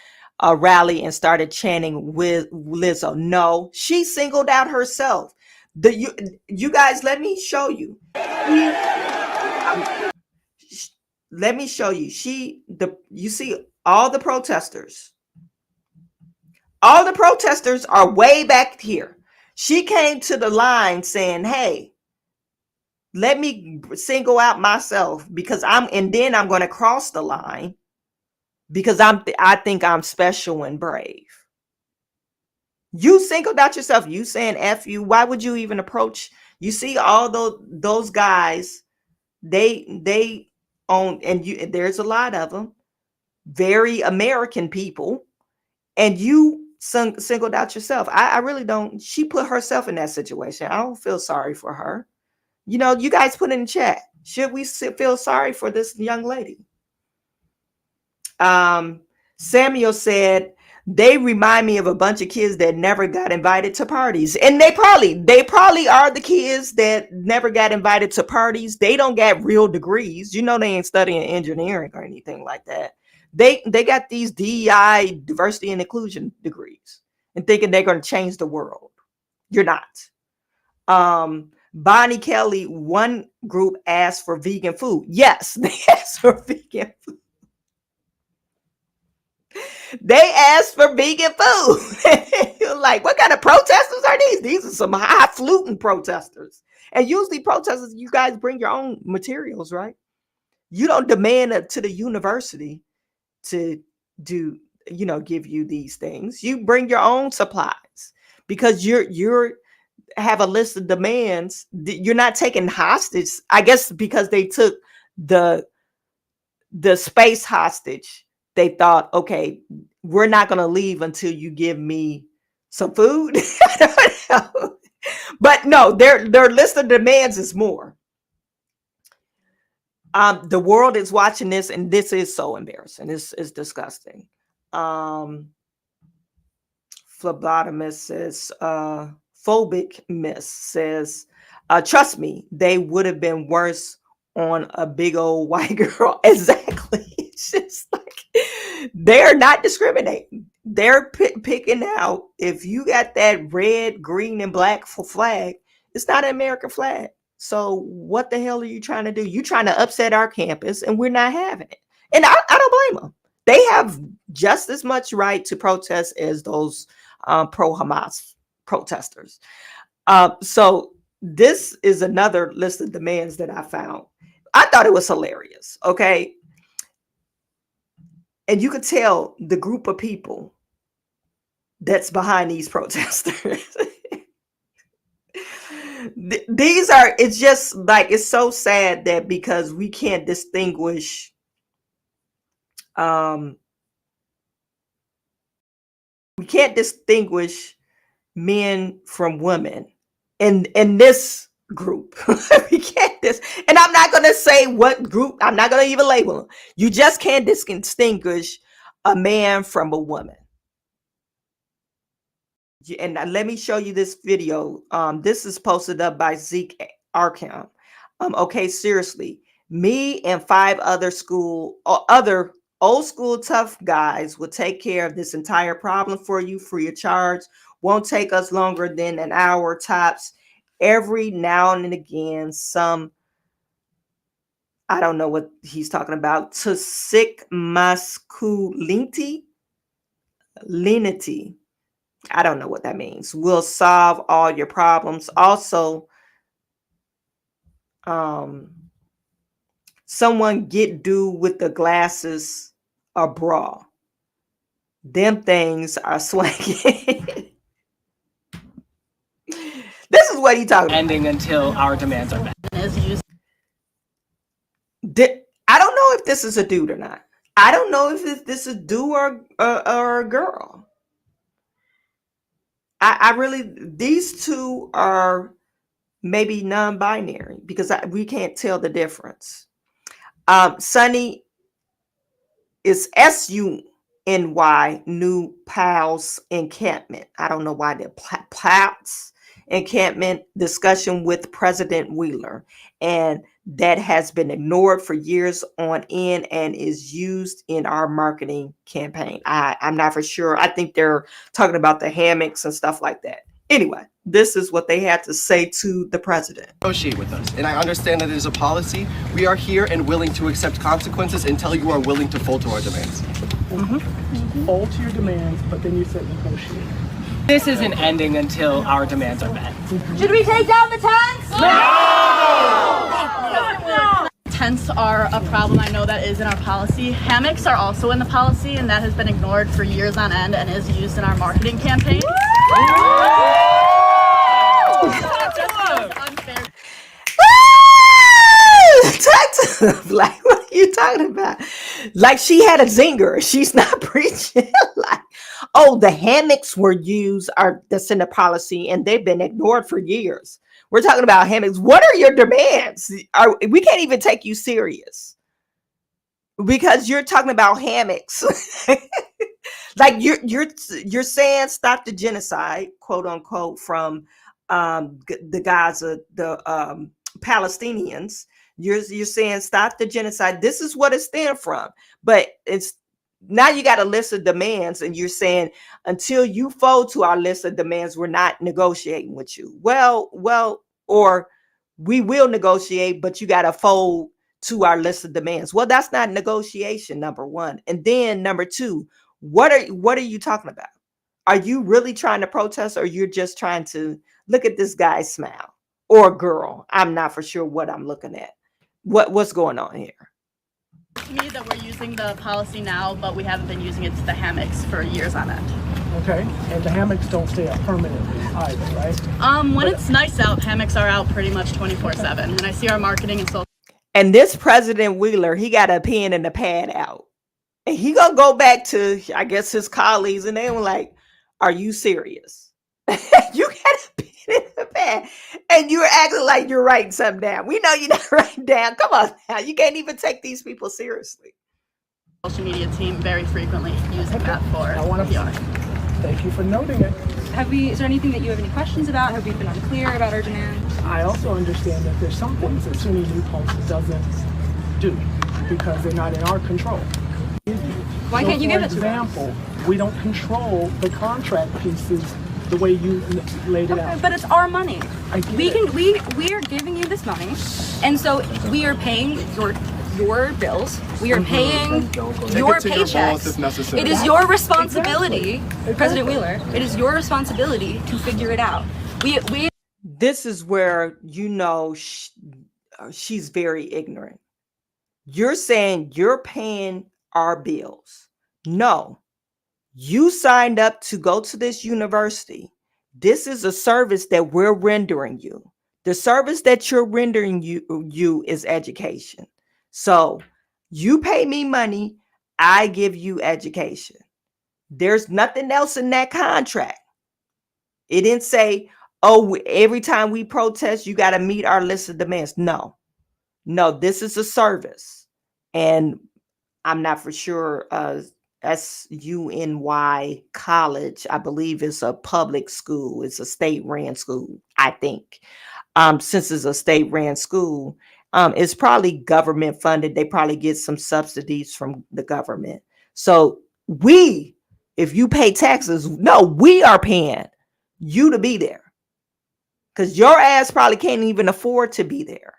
rally and started chanting with Lizzo. No, she singled out herself. You guys, let me show you. Let me show you. You see all the protesters. All the protesters are way back here. She came to the line saying, "Hey, let me single out myself because then I'm going to cross the line because I think I'm special and brave." You singled out yourself. You saying F you. Why would you even approach? You see all those guys, they own, and there's a lot of them, very American people, and you singled out yourself. I really don't. She put herself in that situation. I don't feel sorry for her. You guys put in the chat. Should we feel sorry for this young lady? Samuel said, they remind me of a bunch of kids that never got invited to parties. And they probably are the kids that never got invited to parties. They don't got real degrees. They ain't studying engineering or anything like that. They got these DEI, diversity and inclusion degrees, and thinking they're going to change the world. You're not. Bonnie Kelly, one group asked for vegan food. Yes, they asked for vegan food. They asked for vegan food. You're like, what kind of protesters are these? These are some high-fluting protesters. And usually protesters, you guys bring your own materials, right? You don't demand it to the university to give you these things. You bring your own supplies because you're have a list of demands. You're not taking hostage, I guess, because they took the space hostage. They thought, okay, we're not going to leave until you give me some food. I don't know. But no, their list of demands is more. The world is watching this, and this is so embarrassing. It's disgusting. Phlebotomist says, phobic miss says, trust me, they would have been worse on a big old white girl. Exactly. It's just like they're not discriminating. They're picking out, if you got that red, green, and black flag, it's not an American flag. So what the hell are you trying to do? You're trying to upset our campus, and we're not having it. And I don't blame them. They have just as much right to protest as those pro-Hamas protesters. So this is another list of demands that I found. I thought it was hilarious. Okay. And you could tell the group of people that's behind these protesters. It's just like, it's so sad that because we can't distinguish men from women in this group. We can't and I'm not going to say what group. I'm not going to even label them. You just can't distinguish a man from a woman. And let me show you this video. This is posted up by Zeke Arkham. Okay, seriously, me and 5 other old school tough guys will take care of this entire problem for you free of charge. Won't take us longer than an hour tops. Every now and again, I don't know what he's talking about, toxic masculinity. I don't know what that means. We'll solve all your problems. Also, someone get due with the glasses or bra. Them things are swanky. This is what he's talking about. Ending until our demands are met. I don't know if this is a dude or not. I don't know if this is a dude or a girl. I really, these two are maybe non-binary because we can't tell the difference. Sunny is SUNY, New Pals Encampment. I don't know why they're Pals Encampment discussion with President Wheeler. And that has been ignored for years on end and is used in our marketing campaign. I'm not for sure. I think they're talking about the hammocks and stuff like that. Anyway, this is what they had to say to the president. Negotiate with us. And I understand that it is a policy. We are here and willing to accept consequences until you are willing to fold to our demands. Fold to your demands, but then you said negotiate. This isn't ending until our demands are met. Should we take down the tents? No! Tents are a problem. I know that is in our policy. Hammocks are also in the policy, and that has been ignored for years on end and is used in our marketing campaign. Like, what are you talking about? Like she had a zinger. She's not preaching. Like, oh, the hammocks were used, that's in the policy, and they've been ignored for years. We're talking about hammocks. What are your demands? We can't even take you serious because you're talking about hammocks. Like you're saying stop the genocide, quote unquote, from the Gaza, the Palestinians. You're saying stop the genocide. This is what it stands from. But it's now you got a list of demands, and you're saying until you fold to our list of demands, we're not negotiating with you. Well, or we will negotiate, but you got to fold to our list of demands. Well, that's not negotiation, number one. And then number two, what are you talking about? Are you really trying to protest, or you're just trying to look at this guy smile, or girl? I'm not for sure what I'm looking at. What's going on here? To me, that we're using the policy now, but we haven't been using it to the hammocks for years on end. Okay, and the hammocks don't stay up permanently either, right? When it's nice out, hammocks are out pretty much 24/7. And I see our marketing and social. And this President Wheeler, he got a pen and a pad out. And he gonna go back to, I guess, his colleagues, and they were like, are you serious? You got a pen and a pad, and you're acting like you're writing something down. We know you're not writing down. Come on now. You can't even take these people seriously. Social media team very frequently using that for PR. Thank you for noting it. Is there anything that you have any questions about? Have we been unclear about our demands? I also understand that there's some things that SUNY New Pulse doesn't do because they're not in our control. Why can't you give it to them? For example, we don't control the contract pieces the way you laid it out. But it's our money. We are giving you this money, and so we are paying your bills. We are paying your paychecks. It is your responsibility, President Wheeler. It is your responsibility to figure it out. This is where she's very ignorant. You're saying you're paying our bills. No, you signed up to go to this university. This is a service that we're rendering you. The service that you're rendering you is education. So you pay me money, I give you education. There's nothing else in that contract. It didn't say, oh, every time we protest, you got to meet our list of demands. No, this is a service. And I'm not for sure. SUNY College, I believe, is a public school. It's a state-ran school, I think. Since it's a state-ran school, it's probably government funded. They probably get some subsidies from the government. So if you pay taxes, we are paying you to be there because your ass probably can't even afford to be there.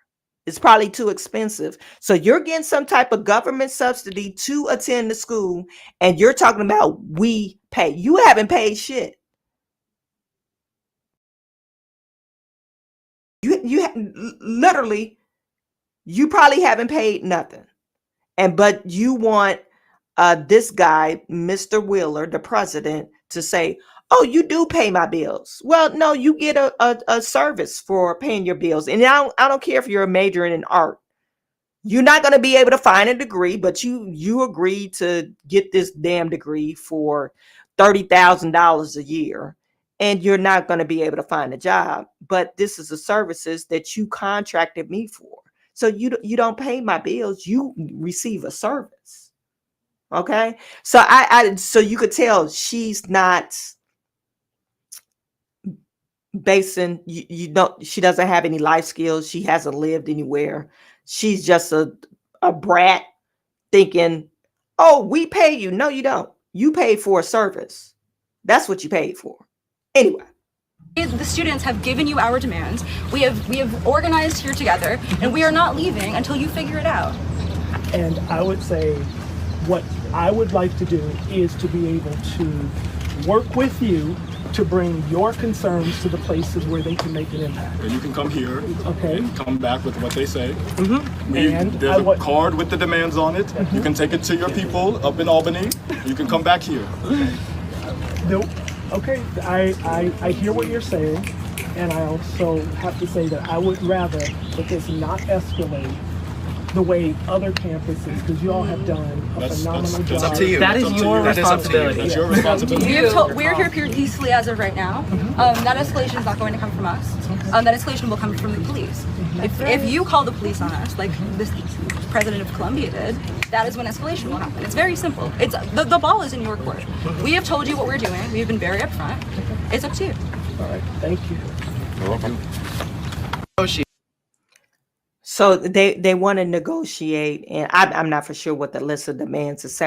It's probably too expensive. So you're getting some type of government subsidy to attend the school, and you're talking about we pay. You haven't paid shit. You literally, you probably haven't paid nothing. But you want this guy, Mr. Wheeler, the president, to say, oh, you do pay my bills. Well, no, you get a service for paying your bills. And I don't care if you're a major in art. You're not going to be able to find a degree, but you agreed to get this damn degree for $30,000 a year, and you're not going to be able to find a job. But this is the services that you contracted me for. So you don't pay my bills. You receive a service. Okay. So so you could tell she's not basing, she doesn't have any life skills. She hasn't lived anywhere. She's just a brat thinking, oh, we pay you. No, you don't. You paid for a service. That's what you paid for. Anyway. The students have given you our demands. We have organized here together, and we are not leaving until you figure it out. And I would say what I would like to do is to be able to work with you to bring your concerns to the places where they can make an impact. And you can come here, okay, and come back with what they say. Mm-hmm. There's a card with the demands on it. Mm-hmm. You can take it to your people up in Albany. You can come back here. Okay, I hear what you're saying, and I also have to say that I would rather that this not escalate the way other campuses, because you all have done a phenomenal job. That's up to you. That is your responsibility. That's your responsibility. We're here peacefully as of right now. That escalation is not going to come from us. That escalation will come from the police. If you call the police on us, like this president of Columbia did, that is when escalation will happen. It's very simple. It's the ball is in your court. We have told you what we're doing. We've been very upfront. It's up to you. All right. Thank you. You're welcome. So they want to negotiate, and I'm not for sure what the list of demands is.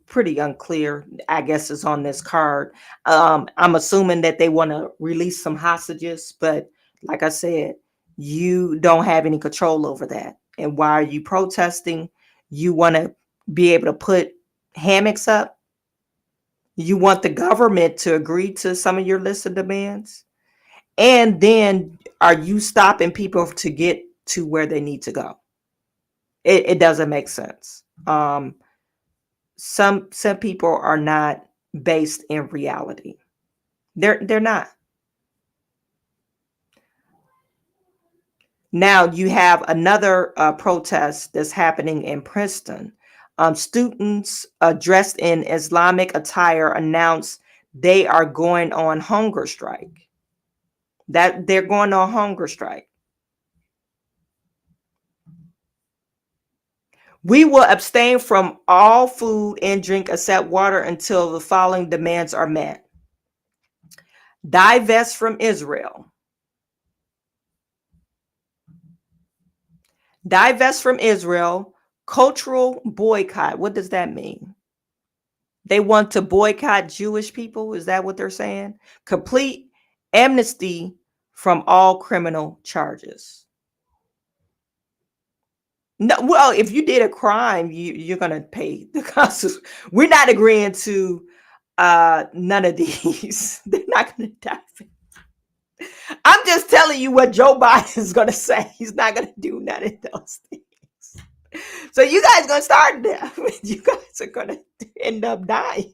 Pretty unclear. I guess it's on this card. I'm assuming that they want to release some hostages, but like I said, you don't have any control over that. And why are you protesting? You want to be able to put hammocks up? You want the government to agree to some of your list of demands? And then are you stopping people to get to where they need to go? It doesn't make sense. Some people are not based in reality. They're not. Now you have another protest that's happening in Princeton. Students dressed in Islamic attire announced they are going on hunger strike. That they're going on hunger strike. We will abstain from all food and drink except water until the following demands are met. Divest from Israel. Divest from Israel. Cultural boycott. What does that mean? They want to boycott Jewish people? Is that what they're saying? Complete amnesty from all criminal charges. No, well, if you did a crime, you're going to pay the costs. We're not agreeing to none of these. They're not going to die. I'm just telling you what Joe Biden is going to say. He's not going to do none of those things. So you guys going to start there. You guys are going to end up dying.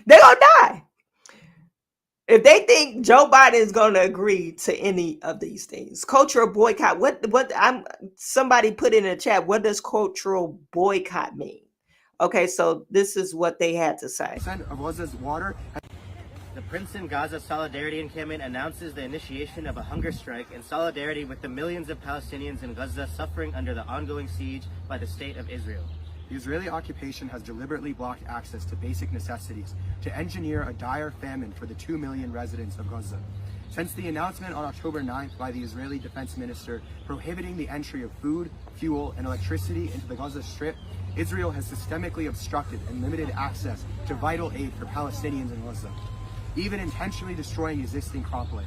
They're going to die. If they think Joe Biden is going to agree to any of these things. Cultural boycott. Somebody put in the chat, what does cultural boycott mean? Okay, so this is what they had to say. Of Gaza's water. The Princeton Gaza Solidarity Encampment announces the initiation of a hunger strike in solidarity with the millions of Palestinians in Gaza suffering under the ongoing siege by the state of Israel. The Israeli occupation has deliberately blocked access to basic necessities to engineer a dire famine for the 2 million residents of Gaza. Since the announcement on October 9th by the Israeli defense minister prohibiting the entry of food, fuel, and electricity into the Gaza Strip, Israel has systemically obstructed and limited access to vital aid for Palestinians in Gaza, even intentionally destroying existing cropland.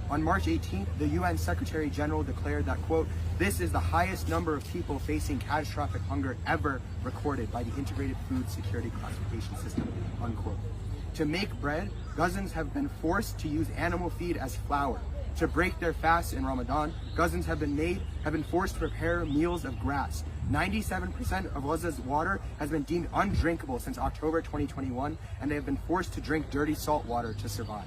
On March 18th, the UN Secretary General declared that, quote, this is the highest number of people facing catastrophic hunger ever recorded by the Integrated Food Security Classification System, unquote. To make bread, Gazans have been forced to use animal feed as flour. To break their fasts in Ramadan, Gazans have been forced to prepare meals of grass. 97% of Gaza's water has been deemed undrinkable since October 2021, and they have been forced to drink dirty salt water to survive.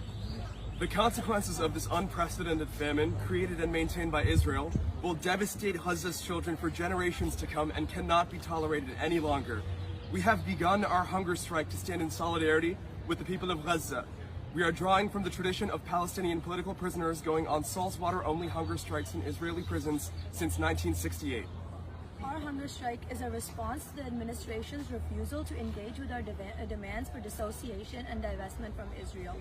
The consequences of this unprecedented famine, created and maintained by Israel, will devastate Gaza's children for generations to come and cannot be tolerated any longer. We have begun our hunger strike to stand in solidarity with the people of Gaza. We are drawing from the tradition of Palestinian political prisoners going on saltwater-only hunger strikes in Israeli prisons since 1968. Our hunger strike is a response to the administration's refusal to engage with our demands for dissociation and divestment from Israel.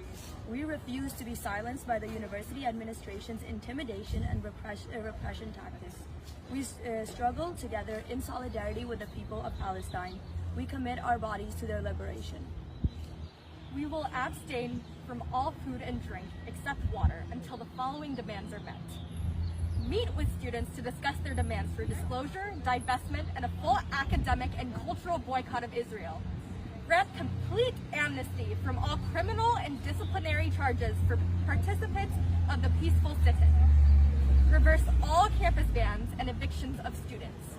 We refuse to be silenced by the university administration's intimidation and repression tactics. We struggle together in solidarity with the people of Palestine. We commit our bodies to their liberation. We will abstain from all food and drink except water until the following demands are met. Meet with students to discuss their demands for disclosure, divestment, and a full academic and cultural boycott of Israel. Grant complete amnesty from all criminal and disciplinary charges for participants of the peaceful sit-in. Reverse all campus bans and evictions of students.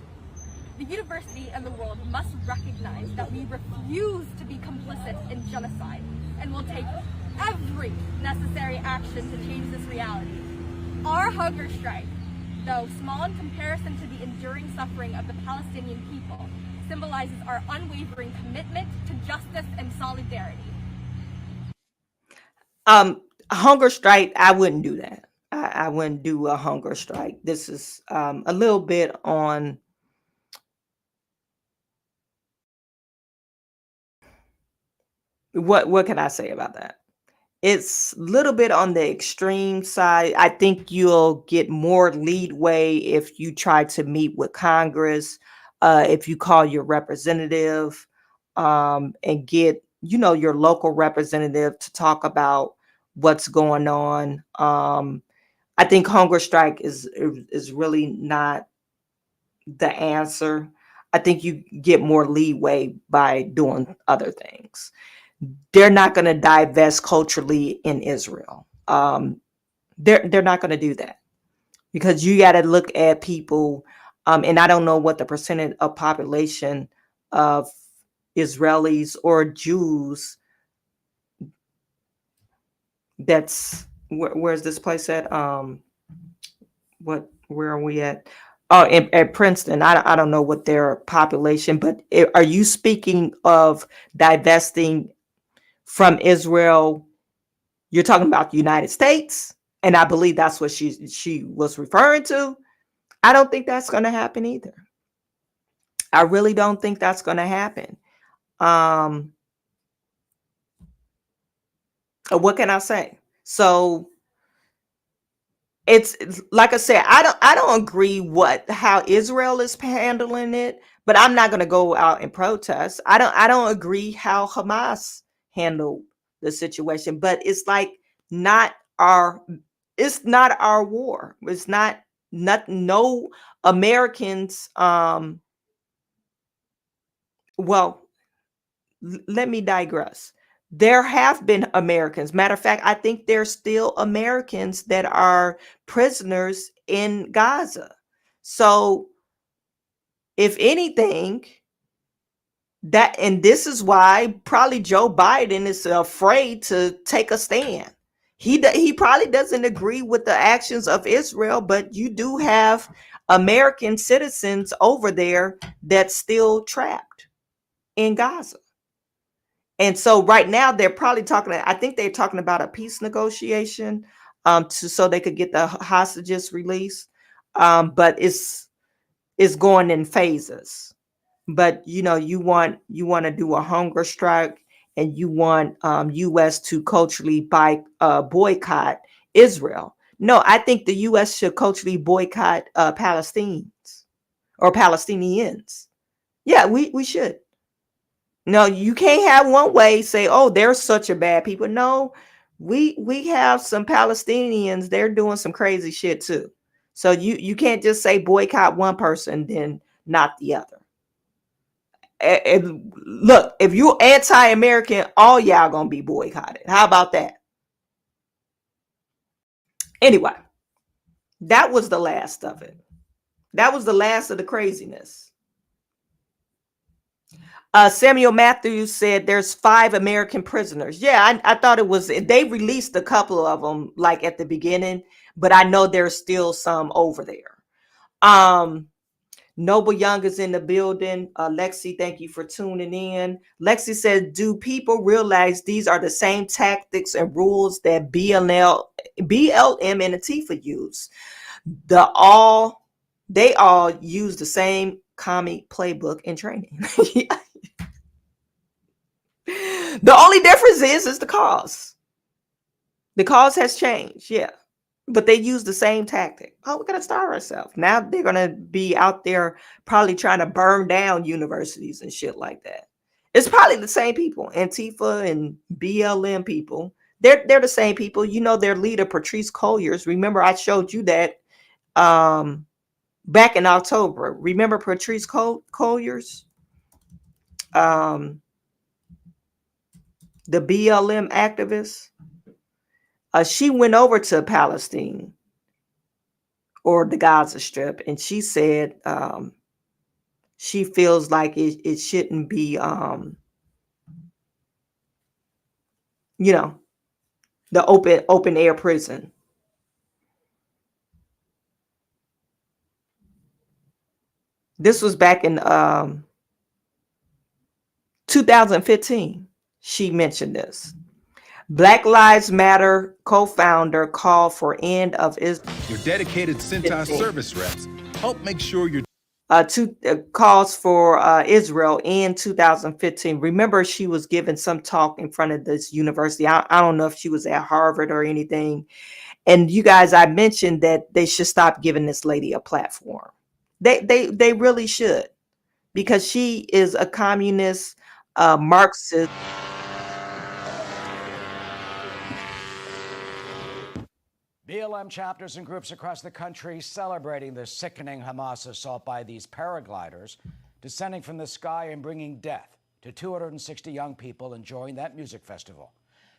The university and the world must recognize that we refuse to be complicit in genocide and will take every necessary action to change this reality. Our hunger strike, though small in comparison to the enduring suffering of the Palestinian people, symbolizes our unwavering commitment to justice and solidarity. Hunger strike, I wouldn't do that. I wouldn't do a hunger strike. This is a little bit on what can I say about that? It's a little bit on the extreme side. I think you'll get more leeway if you try to meet with Congress, if you call your representative and get, your local representative to talk about what's going on. I think hunger strike is really not the answer. I think you get more leeway by doing other things. They're not going to divest culturally in Israel. They're not going to do that, because you got to look at people, and I don't know what the percentage of population of Israelis or Jews. That's where's this place at? Where are we at? Oh, at Princeton. I don't know what their population, but are you speaking of divesting from Israel? You're talking about the United States, and I believe that's what she was referring to. I don't think that's going to happen either. I really don't think that's going to happen. What can I say? So it's like I said, I don't agree how Israel is handling it, but I'm not going to go out and protest. I don't agree how Hamas handled the situation, but it's like it's not our war. It's not no Americans. Well, let me digress. There have been Americans. Matter of fact, I think there's still Americans that are prisoners in Gaza. So if anything, and this is why probably Joe Biden is afraid to take a stand. He probably doesn't agree with the actions of Israel, but you do have American citizens over there that's still trapped in Gaza. And so right now they're probably I think they're talking about a peace negotiation so they could get the hostages released. But it's going in phases. But you want to do a hunger strike, and you want U.S. to culturally boycott Israel. No, I think the U.S. should culturally boycott Palestinians. Yeah, we should. No, you can't have one way say, oh, they're such a bad people. No, we have some Palestinians. They're doing some crazy shit too. So you can't just say boycott one person, then not the other. Look, if you're anti-American, all y'all gonna be boycotted. How about that? Anyway, that was the last of it. That was the last of the craziness. Samuel Matthews said there's 5 American prisoners. Yeah, I thought it was, they released a couple of them like at the beginning, but I know there's still some over there. Noble Young is in the building. Lexi, thank you for tuning in. Lexi said, do people realize these are the same tactics and rules that BLM and Antifa use? They all use the same commie playbook and training. The only difference is the cause. The cause has changed, yeah. But they use the same tactic. Oh, we're gonna starve ourselves. Now they're gonna be out there probably trying to burn down universities and shit like that. It's probably the same people, Antifa and BLM people. They're the same people. You know, their leader, Patrice Colliers. Remember, I showed you that back in October. Remember Patrice Colliers? The BLM activist. She went over to Palestine or the Gaza Strip, and she said she feels like it shouldn't be, the open air prison. This was back in 2015. She mentioned this. Black Lives Matter co-founder called for end of Israel. Your dedicated CENTAS service reps help make sure you're calls for Israel in 2015. Remember, she was giving some talk in front of this university. I don't know if she was at Harvard or anything. And you guys, I mentioned that they should stop giving this lady a platform. They really should, because she is a communist, Marxist. BLM chapters and groups across the country celebrating the sickening Hamas assault by these paragliders descending from the sky and bringing death to 260 young people enjoying that music festival.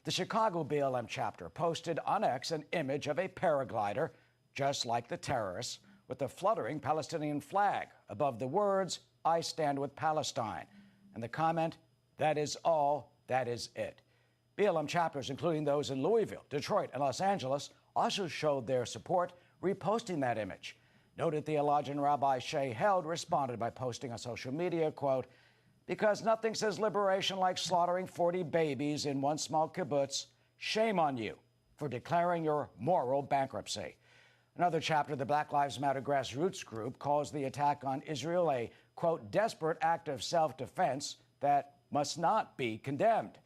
The Chicago BLM chapter posted on X an image of a paraglider, just like the terrorists, with a fluttering Palestinian flag above the words, "I stand with Palestine," and the comment, "That is all, that is it." BLM chapters, including those in Louisville, Detroit, and Los Angeles, also showed their support, reposting that image. Noted theologian Rabbi Shea Held responded by posting on social media, quote, "Because nothing says liberation like slaughtering 40 babies in one small kibbutz, shame on you for declaring your moral bankruptcy." Another chapter, the Black Lives Matter grassroots group, calls the attack on Israel a, quote, "desperate act of self-defense that must not be condemned."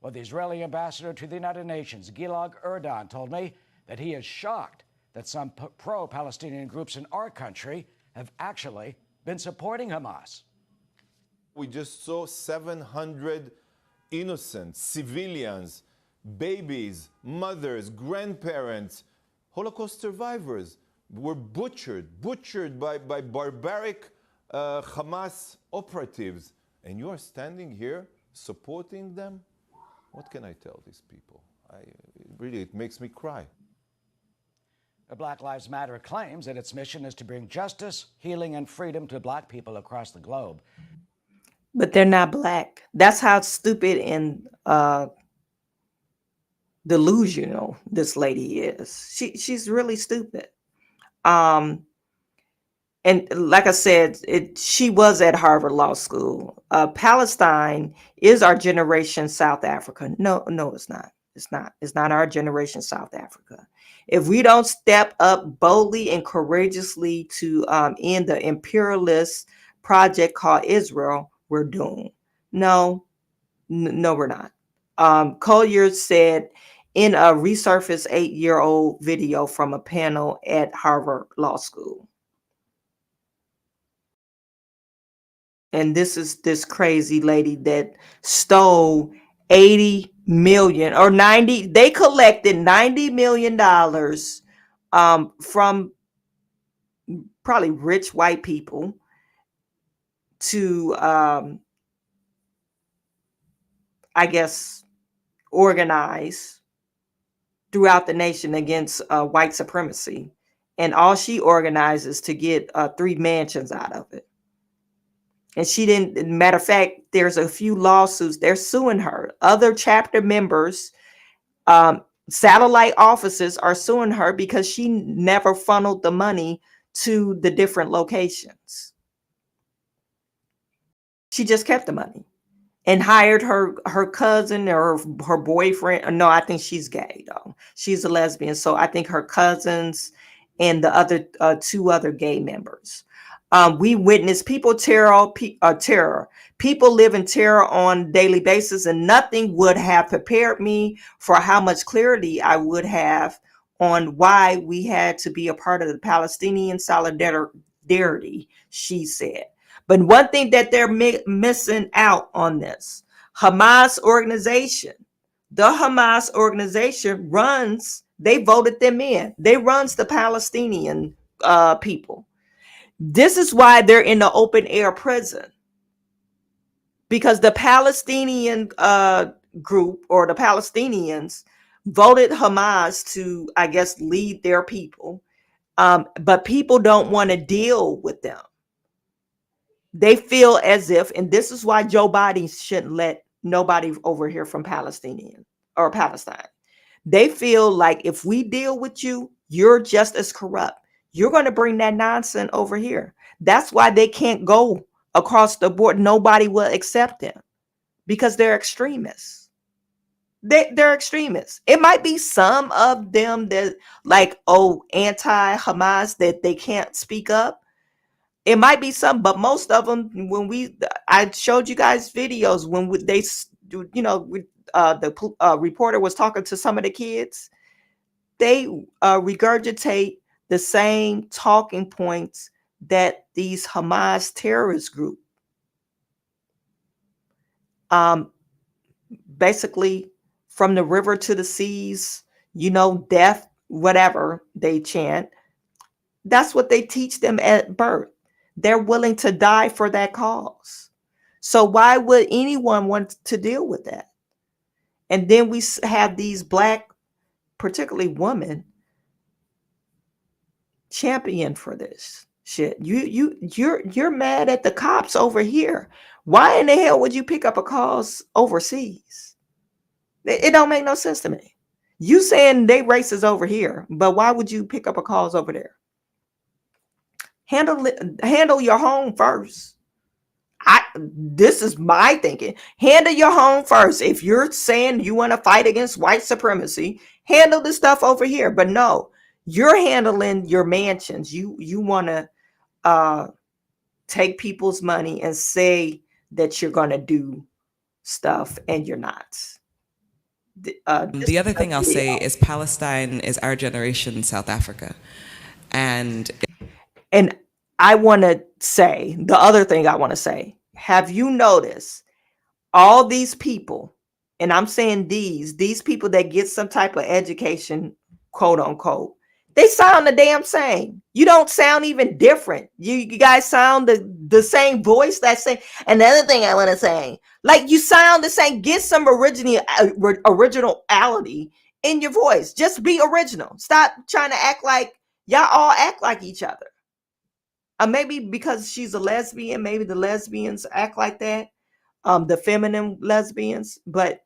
Well, the Israeli ambassador to the United Nations, Gilad Erdan, told me that he is shocked that some pro-Palestinian groups in our country have actually been supporting Hamas. We just saw 700 innocent civilians, babies, mothers, grandparents, Holocaust survivors were butchered by barbaric Hamas operatives. And you are standing here supporting them? What can I tell these people? It makes me cry. Black Lives Matter claims that its mission is to bring justice, healing, and freedom to Black people across the globe. But they're not Black. That's how stupid and delusional this lady is. She's really stupid. And like I said, she was at Harvard Law School. Palestine is our generation South Africa. No, it's not. It's not our generation South Africa. If we don't step up boldly and courageously to end the imperialist project called Israel, we're doomed. No, we're not. Collier said in a resurfaced 8-year-old video from a panel at Harvard Law School. And this is this crazy lady that stole 80 million or 90. They collected $90 million from probably rich white people to, I guess, organize throughout the nation against white supremacy. And all she organizes to get 3 mansions out of it. And she didn't, matter of fact, there's a few lawsuits. They're suing her. Other chapter members, satellite offices are suing her because she never funneled the money to the different locations. She just kept the money and hired her cousin or her boyfriend. No, I think she's gay though. She's a lesbian. So I think her cousins and the other two other gay members. We witness people terror. People live in terror on a daily basis, and nothing would have prepared me for how much clarity I would have on why we had to be a part of the Palestinian solidarity, she said. But one thing that they're missing out on this, Hamas organization, the Hamas organization they voted them in. They runs the Palestinian people. This is why they're in the open air prison. Because the Palestinian group or the Palestinians voted Hamas to, I guess, lead their people. But people don't want to deal with them. They feel as if, and this is why Joe Biden shouldn't let nobody over here from Palestinian or Palestine. They feel like if we deal with you, you're just as corrupt. You're going to bring that nonsense over here. That's why they can't go across the board. Nobody will accept them because they're extremists. They're extremists. It might be some of them that like, anti-Hamas that they can't speak up. It might be some, but most of them, I showed you guys videos when the reporter was talking to some of the kids, they regurgitate the same talking points that these Hamas terrorist group, basically from the river to the seas, death, whatever they chant. That's what they teach them at birth. They're willing to die for that cause. So why would anyone want to deal with that? And then we have these Black, particularly women, champion for this shit. You're mad at the cops over here. Why in the hell would you pick up a cause overseas? It don't make no sense to me. You saying they racist over here, but why would you pick up a cause over there? Handle your home first. This is my thinking. Handle your home first. If you're saying you want to fight against white supremacy, handle the stuff over here. But no, you're handling your mansions. You want to take people's money and say that you're going to do stuff and you're not. The other thing I'll say is Palestine is our generation South Africa. And I want to say, the other thing I want to say, have you noticed all these people, and I'm saying these people that get some type of education, quote unquote, they sound the damn same. You don't sound even different. You guys sound the same voice. That same. And the other thing I want to say, like you sound the same. Get some originality in your voice. Just be original. Stop trying to act like y'all all act like each other. Maybe because she's a lesbian, maybe the lesbians act like that, the feminine lesbians. But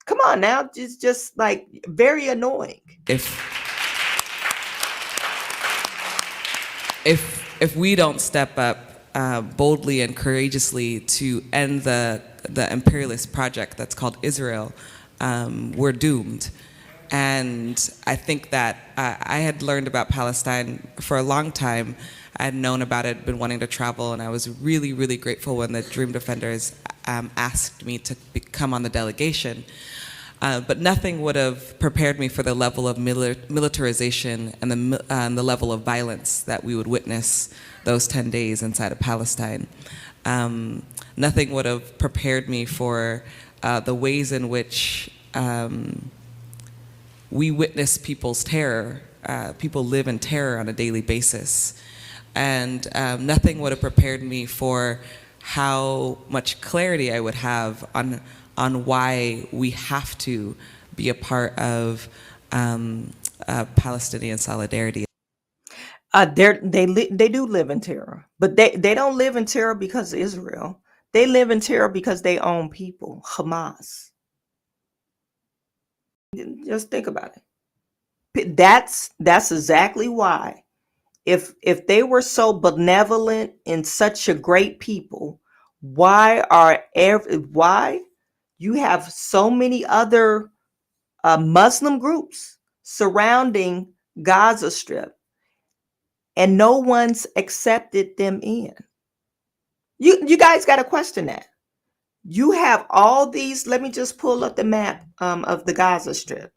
come on now, it's just like very annoying. If we don't step up boldly and courageously to end the imperialist project that's called Israel, we're doomed. And I think that I had learned about Palestine for a long time. I had known about it, been wanting to travel, and I was really, really grateful when the Dream Defenders asked me to come on the delegation. But nothing would have prepared me for the level of militarization and the level of violence that we would witness those 10 days inside of Palestine. Nothing would have prepared me for the ways in which we witness people's terror. People live in terror on a daily basis. And nothing would have prepared me for how much clarity I would have on why we have to be a part of Palestinian solidarity. They do live in terror, but they don't live in terror because of Israel. They live in terror because they own people. Hamas. Just think about it. That's exactly why. If they were so benevolent and such a great people, why you have so many other Muslim groups surrounding Gaza Strip and no one's accepted them in? You guys got to question that. You have all these. Let me just pull up the map of the Gaza Strip.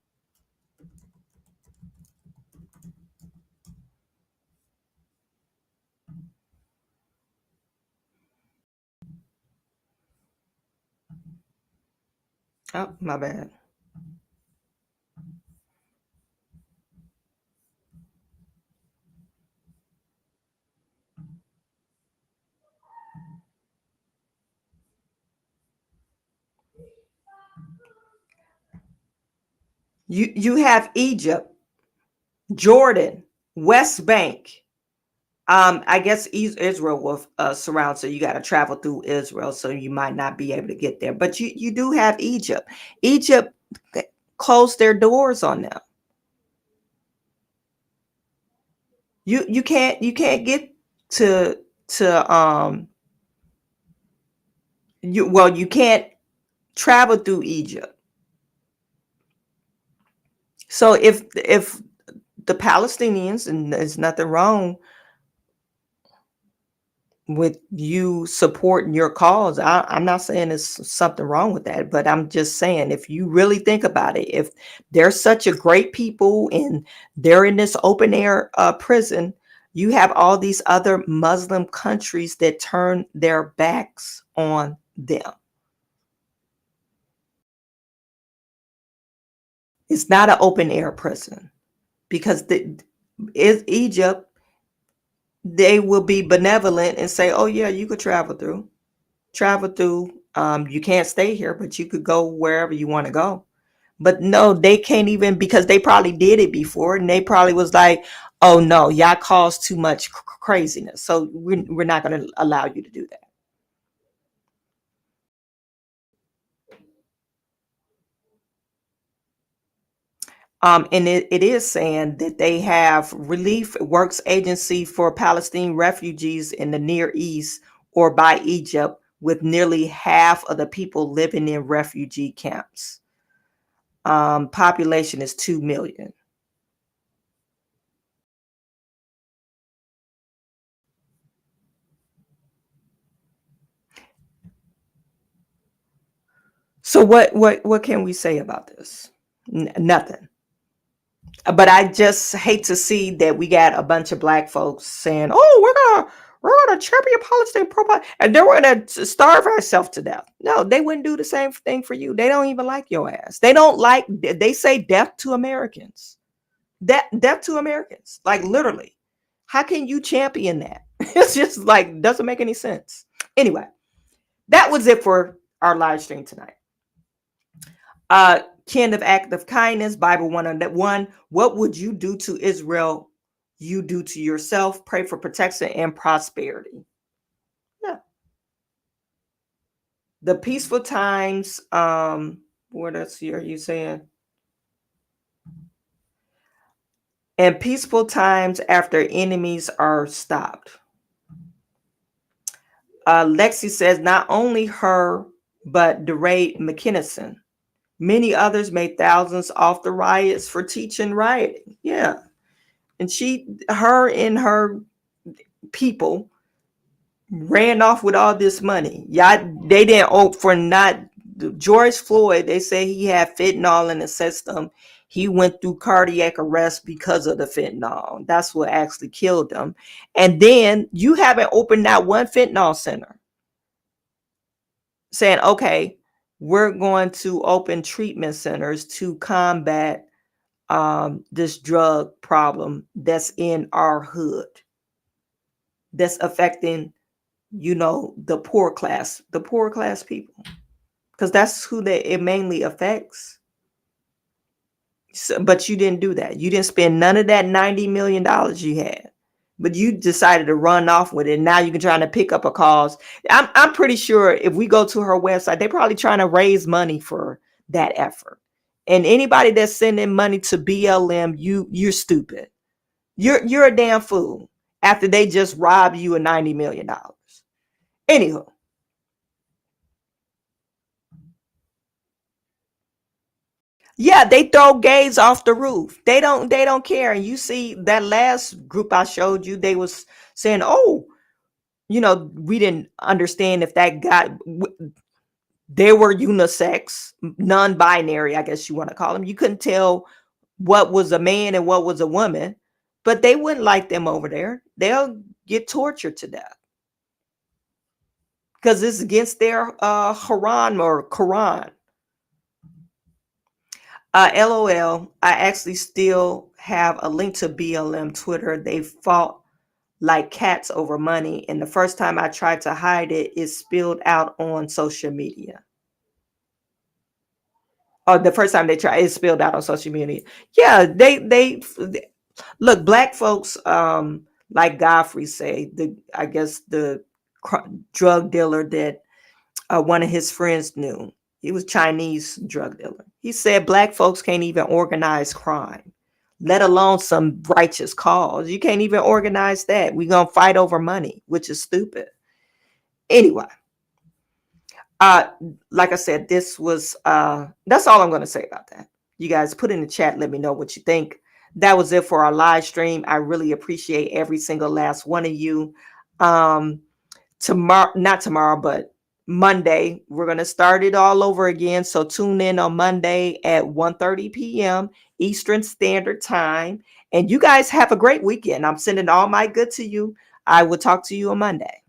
Oh, my bad. You have Egypt, Jordan, West Bank. I guess Israel will surround, so you got to travel through Israel, so you might not be able to get there. But you do have Egypt. Egypt closed their doors on them. You can't get to you can't travel through Egypt. So if the Palestinians, and there's nothing wrong with you supporting your cause, I'm not saying there's something wrong with that, but I'm just saying, if you really think about it, if they're such a great people and they're in this open air prison, you have all these other Muslim countries that turn their backs on them. It's not an open air prison, because Egypt, they will be benevolent and say, oh yeah, you could travel through. You can't stay here, but you could go wherever you want to go. But no, they can't even, because they probably did it before, and they probably was like, oh no, y'all cause too much craziness, so we're not going to allow you to do that. And it is saying that they have relief works agency for Palestinian refugees in the Near East or by Egypt, with nearly half of the people living in refugee camps. Population is 2 million. So what can we say about this? Nothing. But I just hate to see that we got a bunch of black folks saying, "Oh, we're gonna champion Palestine and then we're gonna starve ourselves to death." No, they wouldn't do the same thing for you. They don't even like your ass. They don't like. They say death to Americans. Death to Americans. Like, literally. How can you champion that? It's just like, doesn't make any sense. Anyway, that was it for our live stream tonight. Kind of act of kindness, Bible 101. What would you do to Israel? You do to yourself. Pray for protection and prosperity. Yeah. The peaceful times. What else are you saying? And peaceful times after enemies are stopped. Lexi says not only her, but DeRay McKinnison. Many others made thousands off the riots for teaching rioting. Yeah. And her and her people ran off with all this money. Yeah, they didn't owe for not George Floyd. They say he had fentanyl in the system. He went through cardiac arrest because of the fentanyl. That's what actually killed him. And then you haven't opened that one fentanyl center, saying, okay, we're going to open treatment centers to combat this drug problem that's in our hood, that's affecting, the poor class people, because that's who it mainly affects. So, but you didn't do that. You didn't spend none of that $90 million you had. but you decided to run off with it. Now you're trying to pick up a cause. I'm pretty sure if we go to her website, they're probably trying to raise money for that effort. And anybody that's sending money to BLM, you're stupid. You're a damn fool after they just robbed you of $90 million. Anywho. Yeah, they throw gays off the roof. They don't care. And you see that last group I showed you, they was saying, oh, we didn't understand if that guy, they were unisex, non-binary, I guess you want to call them. You couldn't tell what was a man and what was a woman, but they wouldn't like them over there. They'll get tortured to death because it's against their Quran or Quran. LOL, I actually still have a link to BLM Twitter. They fought like cats over money, and the first time I tried to hide it, it spilled out on social media. Oh, the first time they tried, it spilled out on social media. Yeah, they look, black folks, like Godfrey say, I guess the drug dealer that one of his friends knew. He was Chinese drug dealer. He said black folks can't even organize crime, let alone some righteous cause. You can't even organize that. We're going to fight over money, which is stupid. Anyway, like I said, this was, that's all I'm going to say about that. You guys put in the chat, let me know what you think. That was it for our live stream. I really appreciate every single last one of you. Tomorrow, not tomorrow, but Monday, we're going to start it all over again. So tune in on Monday at 1:30 p.m. Eastern Standard Time. And you guys have a great weekend. I'm sending all my good to you. I will talk to you on Monday.